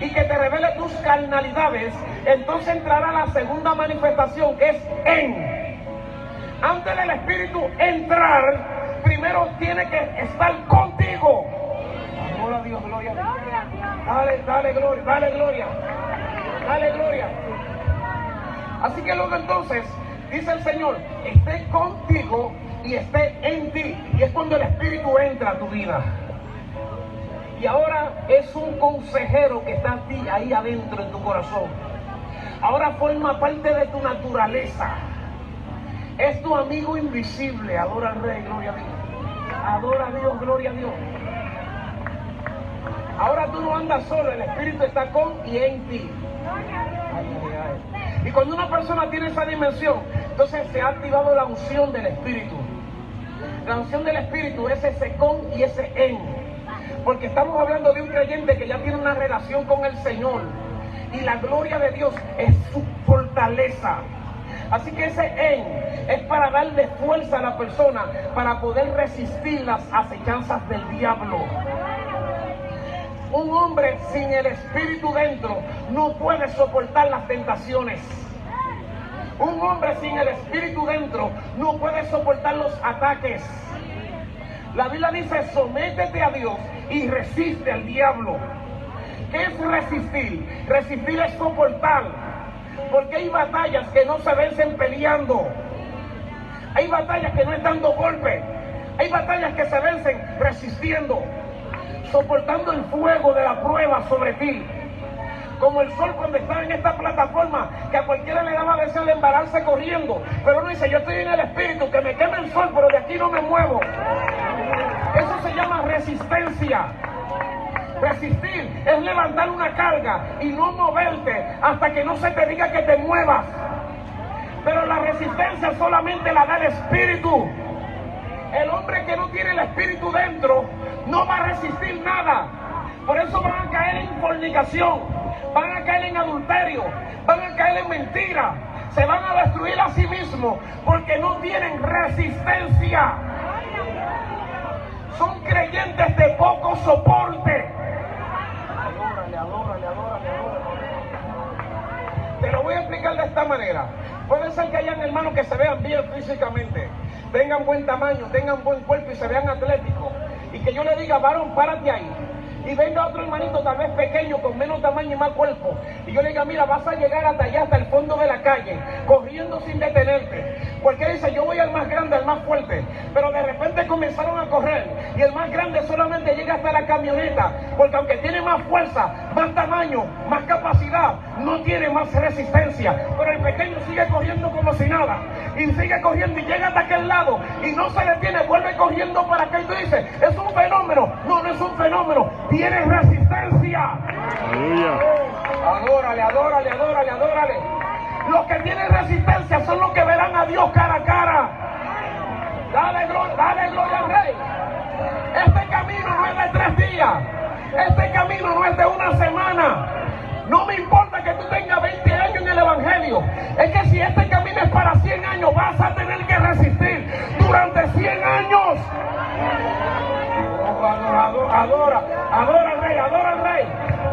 y que te revele tus carnalidades, entonces entrará la segunda manifestación, que es en. Antes del Espíritu entrar, primero tiene que estar contigo. Gloria a Dios, gloria a Dios. Dale gloria, dale gloria. Dale gloria. Así que luego entonces dice el Señor, esté contigo y esté en ti. Y es cuando el Espíritu entra a tu vida. Y ahora es un consejero que está a ti ahí adentro en tu corazón. Ahora forma parte de tu naturaleza. Es tu amigo invisible. Adora al Rey, gloria a Dios. Adora a Dios, gloria a Dios. Ahora tú no andas solo, el Espíritu está con y en ti. Y cuando una persona tiene esa dimensión, entonces se ha activado la unción del Espíritu. La unción del Espíritu es ese con y ese en. Porque estamos hablando de un creyente que ya tiene una relación con el Señor. Y la gloria de Dios es su fortaleza. Así que ese en es para darle fuerza a la persona para poder resistir las acechanzas del diablo. Un hombre sin el Espíritu dentro no puede soportar las tentaciones. Un hombre sin el Espíritu dentro no puede soportar los ataques. La Biblia dice, sométete a Dios y resiste al diablo. ¿Qué es resistir? Resistir es soportar. Porque hay batallas que no se vencen peleando. Hay batallas que no es dando golpes. Hay batallas que se vencen resistiendo. Soportando el fuego de la prueba sobre ti. Como el sol cuando está en esta plataforma, que a cualquiera le daba deseo de embararse corriendo. Pero uno dice, yo estoy en el Espíritu, que me queme el sol, pero de aquí no me muevo. Eso se llama resistencia. Resistir es levantar una carga y no moverte hasta que no se te diga que te muevas. Pero la resistencia solamente la da el Espíritu. El hombre que no tiene el Espíritu dentro no va a resistir nada. Por eso van a caer en fornicación, van a caer en adulterio, van a caer en mentira, se van a destruir a sí mismos porque no tienen resistencia. Son creyentes de poco soporte. Adórale. Te lo voy a explicar de esta manera. Puede ser que hayan hermanos que se vean bien físicamente, tengan buen tamaño, tengan buen cuerpo y se vean atléticos. Y que yo le diga, varón, párate ahí. Y venga otro hermanito tal vez pequeño, con menos tamaño y más cuerpo. Y yo le diga, mira, vas a llegar hasta allá, hasta el fondo de la calle, corriendo sin detenerte. Cualquiera dice, yo voy al más grande, al más fuerte. Pero de repente comenzaron a correr. Y el más grande solamente llega hasta la camioneta. Porque aunque tiene más fuerza, más tamaño, más capacidad, no tiene más resistencia. Pero el pequeño sigue corriendo como si nada. Y sigue corriendo y llega hasta aquel lado. Y no se detiene, vuelve corriendo para acá. Y tú dices, es un fenómeno. No, no es un fenómeno. Tiene resistencia. resistencia. Aleluya. Adórale, adórale, adórale, adórale. Los que tienen resistencia son los que verán a Dios cara a cara. Dale gloria al Rey. Este camino no es de 3 días. Este camino no es de una semana. No me importa que tú tengas 20 años en el Evangelio. Es que si este camino es para 100 años, vas a tener que resistir durante 100 años. Adora al Rey, adora al Rey.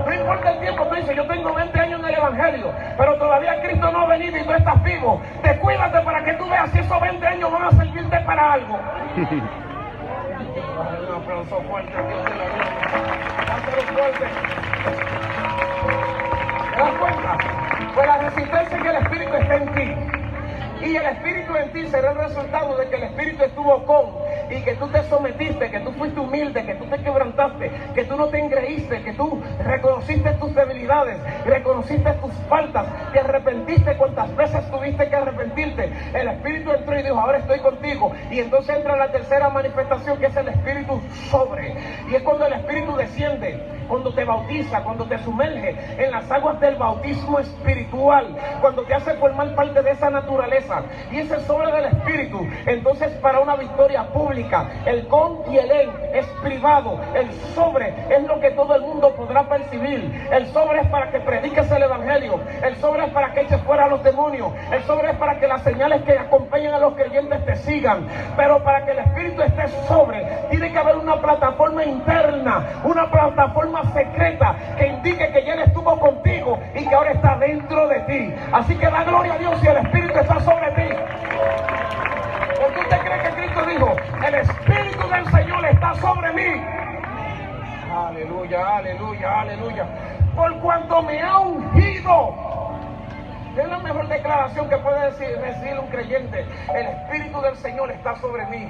No importa el tiempo, tú dices, yo tengo 20 años en el Evangelio, pero todavía Cristo no ha venido y tú estás vivo. Descuídate para que tú veas si esos 20 años van a servirte para algo. Un aplauso fuerte a Dios de la gloria. Dáselo fuerte. ¿Te das cuenta? Pues la resistencia en el Espíritu está en ti. Y el Espíritu en ti será el resultado de que el Espíritu estuvo con, y que tú te sometiste, que tú fuiste humilde, que tú te quebrantaste, que tú no te engreíste, que tú reconociste tus debilidades, reconociste tus faltas, te arrepentiste cuantas veces tuviste que arrepentirte. El Espíritu entró y dijo, ahora estoy contigo. Y entonces entra la tercera manifestación, que es el Espíritu sobre. Y es cuando el Espíritu desciende, cuando te bautiza, cuando te sumerge en las aguas del bautismo espiritual, cuando te hace formar parte de esa naturaleza. Y ese sobre del Espíritu, entonces, para una victoria pública. El con y el en es privado. El sobre es lo que todo el mundo podrá percibir. El sobre es para que prediques el Evangelio. El sobre es para que eches fuera a los demonios. El sobre es para que las señales que acompañan a los creyentes te sigan. Pero para que el Espíritu esté sobre, tiene que haber una plataforma interna, una plataforma secreta que indique que ya Él estuvo contigo y que ahora está dentro de ti. Así que da gloria a Dios si el Espíritu está sobre ti. ¿Por qué usted cree que Cristo dijo, el Espíritu del Señor está sobre mí? Aleluya, aleluya, aleluya. Por cuanto me ha ungido. Es la mejor declaración que puede decir un creyente. El Espíritu del Señor está sobre mí.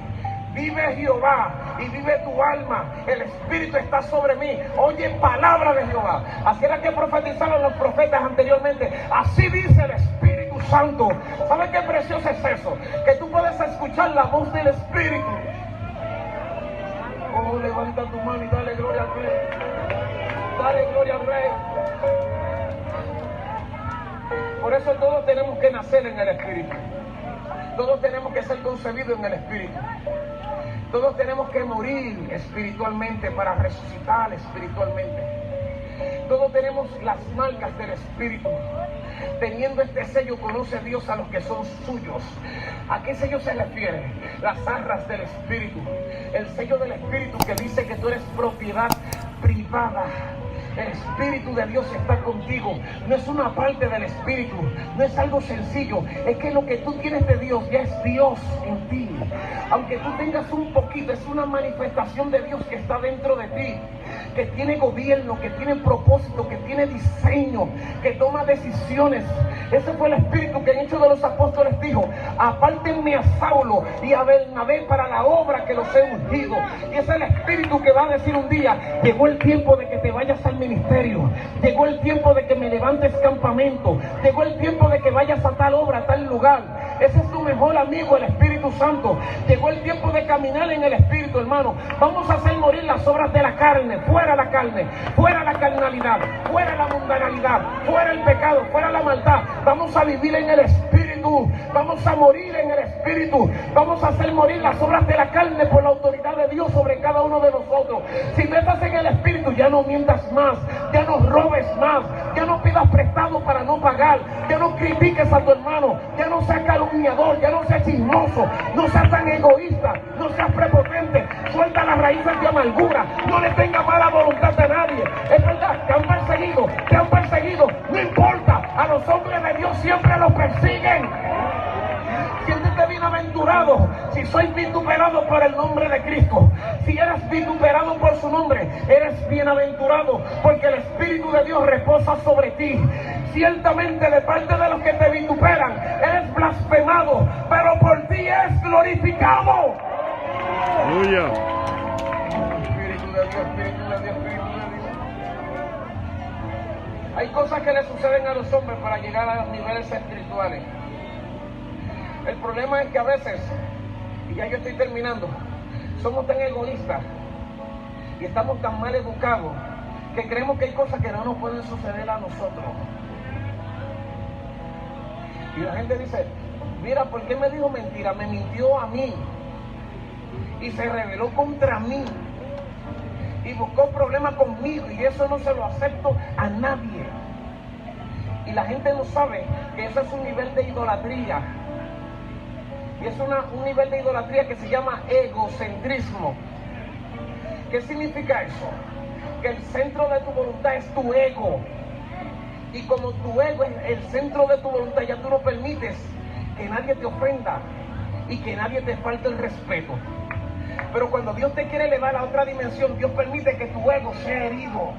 Vive Jehová y vive tu alma. El Espíritu está sobre mí. Oye palabra de Jehová. Así era que profetizaron los profetas anteriormente. Así dice el Espíritu Santo. ¿Sabes qué precioso es eso? Que tú puedes escuchar la voz del Espíritu. Oh, levanta tu mano y dale gloria al Rey. Dale gloria al Rey. Por eso todos tenemos que nacer en el Espíritu. Todos tenemos que ser concebidos en el Espíritu. Todos tenemos que morir espiritualmente para resucitar espiritualmente. Todos tenemos las marcas del Espíritu. Teniendo este sello, conoce Dios a los que son suyos. ¿A qué sello se refiere? Las arras del Espíritu. El sello del Espíritu que dice que tú eres propiedad privada. El Espíritu de Dios está contigo. No es una parte del Espíritu, no es algo sencillo. Es que lo que tú tienes de Dios ya es Dios en ti. Aunque tú tengas un poquito, es una manifestación de Dios que está dentro de ti, que tiene gobierno, que tiene propósito, que tiene diseño, que toma decisiones. Ese fue el Espíritu que en Hechos de los Apóstoles dijo: apártenme a Saulo y a Bernabé para la obra que los he ungido. Y es el Espíritu que va a decir un día: llegó el tiempo de que te vayas al ministerio, llegó el tiempo de que me levantes campamento, llegó el tiempo de que vayas a tal obra, a tal lugar. Ese es tu mejor amigo, el Espíritu Santo. Llegó el tiempo de caminar en el Espíritu, hermano. Vamos a hacer morir las obras de la carne, fuera la carne, fuera la carnalidad, fuera la mundanalidad, fuera el pecado, fuera la maldad. Vamos a vivir en el Espíritu, vamos a morir en el Espíritu, vamos a hacer morir las obras de la carne por la autoridad de Dios sobre cada uno de nosotros. Si no estás en el Espíritu, ya no mientas más, ya no robes más, ya no pidas prestado para no pagar, ya no critiques a tu hermano, ya no seas calumniador, ya no seas chismoso, no seas tan egoísta, no seas prepotente, suelta las raíces de amargura, no le tengas mala voluntad a nadie. Es verdad, te han perseguido, no importa, a los hombres de Dios siempre los persiguen. Siéntete bienaventurado si sois vituperado por el nombre de Cristo. Si eres vituperado por su nombre, eres bienaventurado, porque el Espíritu de Dios reposa sobre ti. Ciertamente de parte de los que te vituperan, eres blasfemado, pero por ti es glorificado. Aleluya. Espíritu de Dios, Espíritu de Dios, Espíritu de Dios. Hay cosas que le suceden a los hombres para llegar a los niveles espirituales. El problema es que a veces, y ya yo estoy terminando, somos tan egoístas y estamos tan mal educados que creemos que hay cosas que no nos pueden suceder a nosotros. Y la gente dice, mira, ¿por qué me dijo mentira? Me mintió a mí y se rebeló contra mí y buscó problemas conmigo, y eso no se lo acepto a nadie. Y la gente no sabe que eso es un nivel de idolatría. Y es un nivel de idolatría que se llama egocentrismo. ¿Qué significa eso? Que el centro de tu voluntad es tu ego. Y como tu ego es el centro de tu voluntad, ya tú no permites que nadie te ofenda y que nadie te falte el respeto. Pero cuando Dios te quiere elevar a otra dimensión, Dios permite que tu ego sea herido.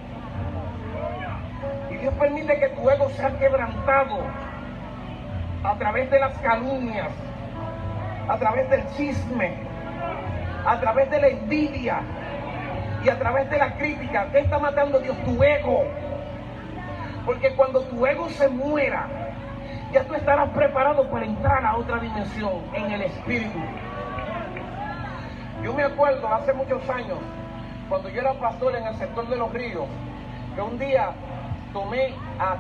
Y Dios permite que tu ego sea quebrantado a través de las calumnias, a través del chisme, a través de la envidia y a través de la crítica. ¿Qué está matando Dios? Tu ego. Porque cuando tu ego se muera, ya tú estarás preparado para entrar a otra dimensión en el espíritu. Yo me acuerdo hace muchos años, cuando yo era pastor en el sector de Los Ríos, que un día tomé a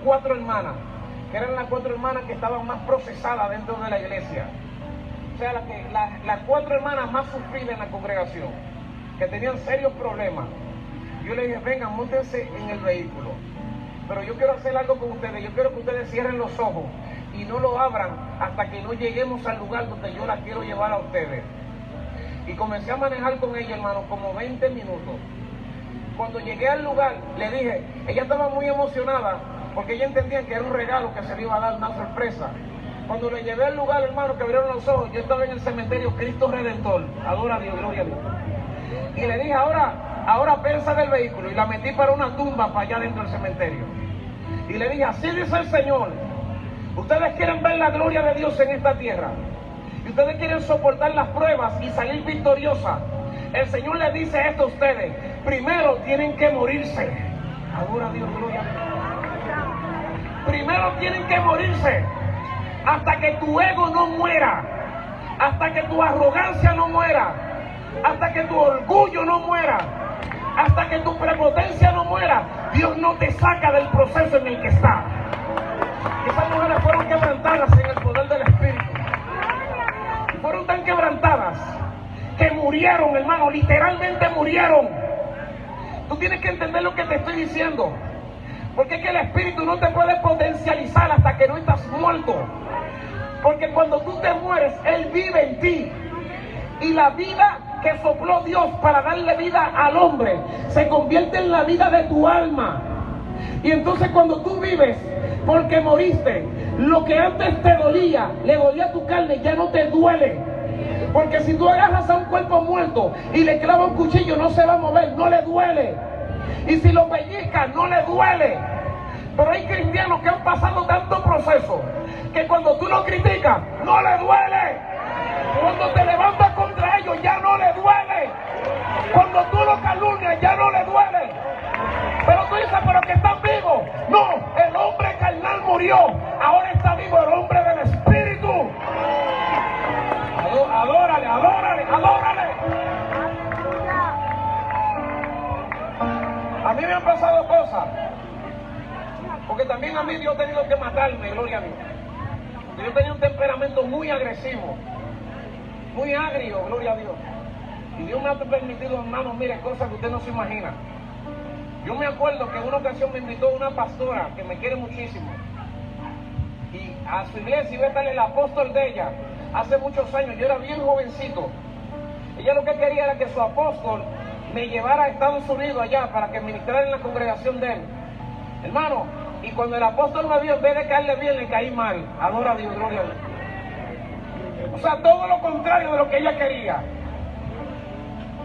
4 hermanas, que eran las 4 hermanas que estaban más procesadas dentro de la iglesia. O sea, las 4 hermanas más sufridas en la congregación, que tenían serios problemas. Yo les dije, vengan, móntense en el vehículo. Pero yo quiero hacer algo con ustedes. Yo quiero que ustedes cierren los ojos y no lo abran hasta que no lleguemos al lugar donde yo las quiero llevar a ustedes. Y comencé a manejar con ella, hermano, como 20 minutos. Cuando llegué al lugar, le dije, ella estaba muy emocionada porque ella entendía que era un regalo que se le iba a dar, una sorpresa. Cuando le llevé al lugar, hermano, que abrieron los ojos, yo estaba en el cementerio Cristo Redentor. Adora a Dios, gloria a Dios. Y le dije, ahora pensa del vehículo, y la metí para una tumba para allá dentro del cementerio. Y le dije, así dice el Señor, ustedes quieren ver la gloria de Dios en esta tierra, y ustedes quieren soportar las pruebas y salir victoriosas. El Señor les dice esto a ustedes: primero tienen que morirse. Adora a Dios, gloria a Dios. Primero tienen que morirse, hasta que tu ego no muera, hasta que tu arrogancia no muera, hasta que tu orgullo no muera, hasta que tu prepotencia no muera. Dios no te saca del proceso en el que está. Esas mujeres fueron quebrantadas en el poder del Espíritu. Fueron tan quebrantadas que murieron, hermano, literalmente murieron. Tú tienes que entender lo que te estoy diciendo, porque es que el Espíritu no te puede potencializar hasta que no estás muerto. Porque cuando tú te mueres, Él vive en ti. Y la vida que sopló Dios para darle vida al hombre se convierte en la vida de tu alma. Y entonces cuando tú vives, porque moriste, lo que antes te dolía, le dolía a tu carne, ya no te duele. Porque si tú agarras a un cuerpo muerto y le clavas un cuchillo, no se va a mover, no le duele. Y si lo pellizcas, no le duele. Pero hay cristianos que han pasado tanto proceso que cuando tú lo criticas, no le duele. Cuando te levantas contra ellos, ya no le duele. Cuando tú lo calumnias, ya no le duele. Pero tú dices, pero que están vivos. No, el hombre carnal murió, ahora está vivo el hombre del Espíritu. Adórale, adórale, adórale. A mí me han pasado cosas, porque también a mí Dios ha tenido que matarme, gloria a Dios. Yo tenía un temperamento muy agresivo, muy agrio, gloria a Dios. Y Dios me ha permitido, hermanos, mire, cosas que usted no se imagina. Yo me acuerdo que en una ocasión me invitó una pastora que me quiere muchísimo, y a su iglesia iba a estar el apóstol de ella. Hace muchos años, yo era bien jovencito. Ella lo que quería era que su apóstol me llevara a Estados Unidos allá para que ministrara en la congregación de él. Hermano, y cuando el apóstol me vio, en vez de caerle bien, le caí mal. Adora a Dios, gloria a Dios. O sea, todo lo contrario de lo que ella quería.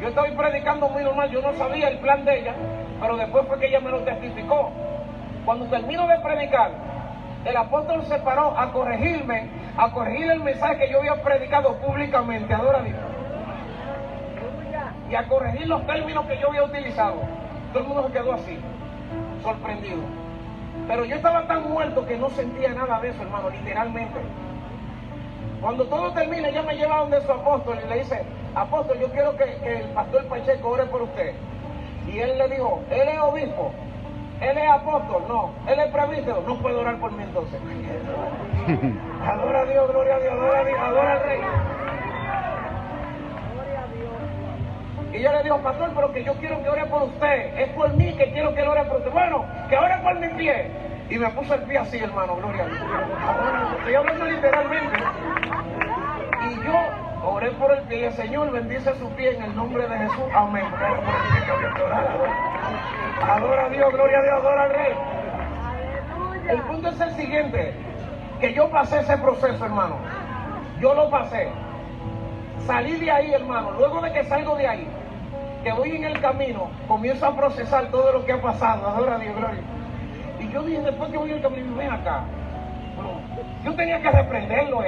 Yo estaba predicando muy normal, yo no sabía el plan de ella, pero después fue que ella me lo testificó. Cuando termino de predicar, el apóstol se paró a corregirme, a corregir el mensaje que yo había predicado públicamente, adora a Dios, y a corregir los términos que yo había utilizado. Todo el mundo se quedó así, sorprendido. Pero yo estaba tan muerto que no sentía nada de eso, hermano, literalmente. Cuando todo termina, ella me lleva donde su apóstol y le dice: apóstol, yo quiero que el pastor Pacheco ore por usted. Y él le dijo, él es obispo, él es apóstol, no, él es presbítero, no puede orar por mí entonces. Adora a Dios, gloria a Dios, adora al Rey. Y yo le digo, pastor, pero que yo quiero que ore por usted, es por mí que quiero que él ore por usted. Bueno, que ore por mi pie. Y me puso el pie así, hermano, gloria a Dios. Estoy hablando literalmente. Y yo oré por el pie y el Señor bendice su pie en el nombre de Jesús. Amén. Adora a Dios, gloria a Dios, adora al Rey. El punto es el siguiente, que yo pasé ese proceso, hermano. Yo lo pasé. Salí de ahí, hermano. Luego de que salgo de ahí, que voy en el camino, comienzo a procesar todo lo que ha pasado. Adora a Dios, gloria. Y yo dije, después que voy en el camino, ven acá. Bueno, yo tenía que reprenderlo,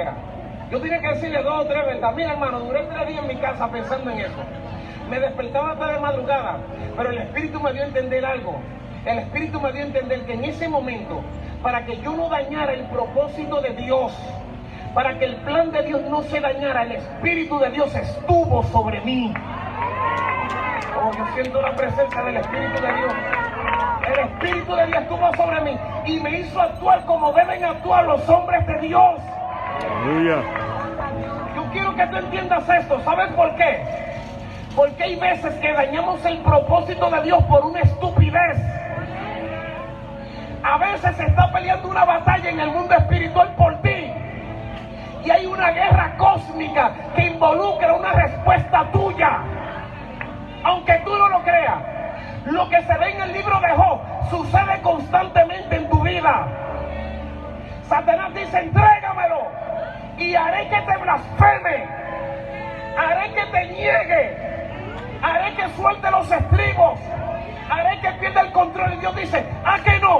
yo tenía que decirle 2 o 3 veces. Mira, hermano, duré 3 días en mi casa pensando en eso. Me despertaba hasta de madrugada, pero el Espíritu me dio a entender algo. El Espíritu me dio a entender que en ese momento, para que yo no dañara el propósito de Dios, para que el plan de Dios no se dañara, el Espíritu de Dios estuvo sobre mí. Oh, yo siento la presencia del Espíritu de Dios. El Espíritu de Dios estuvo sobre mí y me hizo actuar como deben actuar los hombres de Dios. Aleluya. Yo quiero que tú entiendas esto. ¿Sabes por qué? Porque hay veces que dañamos el propósito de Dios por una estupidez. A veces se está peleando una batalla en el mundo espiritual por ti. Y hay una guerra cósmica que involucra una respuesta tuya. Aunque tú no lo creas, lo que se ve en el libro de Job sucede constantemente en tu vida. Satanás dice, entrégamelo y haré que te blasfeme, haré que te niegue, haré que suelte los estribos, haré que pierda el control. Y Dios dice, ¿a que no?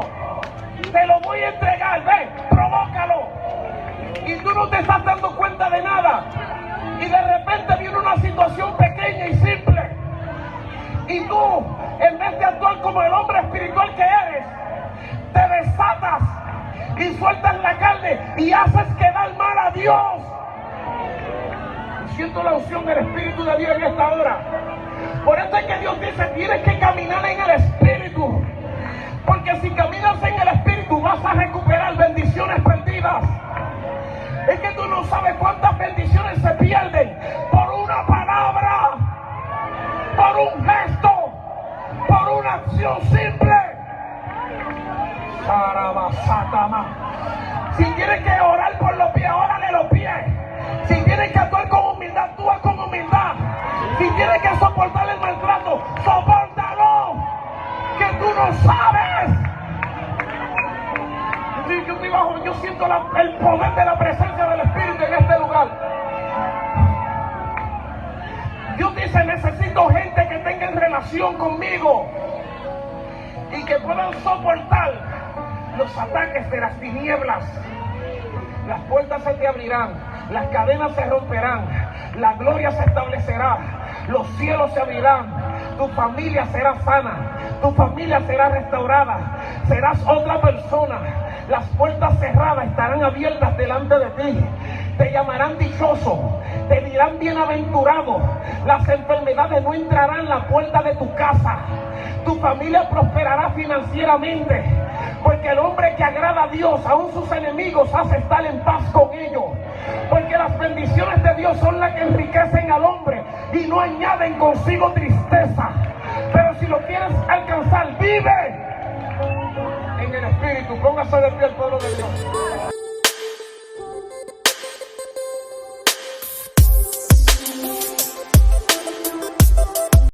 Te lo voy a entregar, ven, provócalo. Y tú no te estás dando cuenta de nada. Y de repente viene una situación pequeña y simple. Y tú, en vez de actuar como el hombre espiritual que eres, te desatas y sueltas la carne y haces quedar mal a Dios. Siento la unción del Espíritu de Dios en esta hora. Por eso es que Dios dice, tienes que caminar en el Espíritu. Porque si caminas en el Espíritu vas a recuperar bendiciones perdidas. Es que tú no sabes cuántas bendiciones se pierden por una palabra, por un gesto, por una acción simple. Si tienes que orar por los pies, órale los pies. Si tienes que actuar con humildad, actúa con humildad. Si tienes que soportar el maltrato, sopórtalo. Que tú no sabes. Yo siento el poder de la presencia del Espíritu en este lugar. Dios dice, necesito gente que tenga relación conmigo y que puedan soportar los ataques de las tinieblas. Las puertas se te abrirán, las cadenas se romperán, la gloria se establecerá, los cielos se abrirán, tu familia será sana, tu familia será restaurada, serás otra persona. Las puertas cerradas estarán abiertas delante de ti. Te llamarán dichoso, te dirán bienaventurado. Las enfermedades no entrarán en la puerta de tu casa. Tu familia prosperará financieramente, porque el hombre que agrada a Dios, aun sus enemigos, hace estar en paz con ellos. Porque las bendiciones de Dios son las que enriquecen al hombre y no añaden consigo tristeza. Pero si lo quieres alcanzar, vive en el Espíritu. Póngase de pie el pueblo de Dios.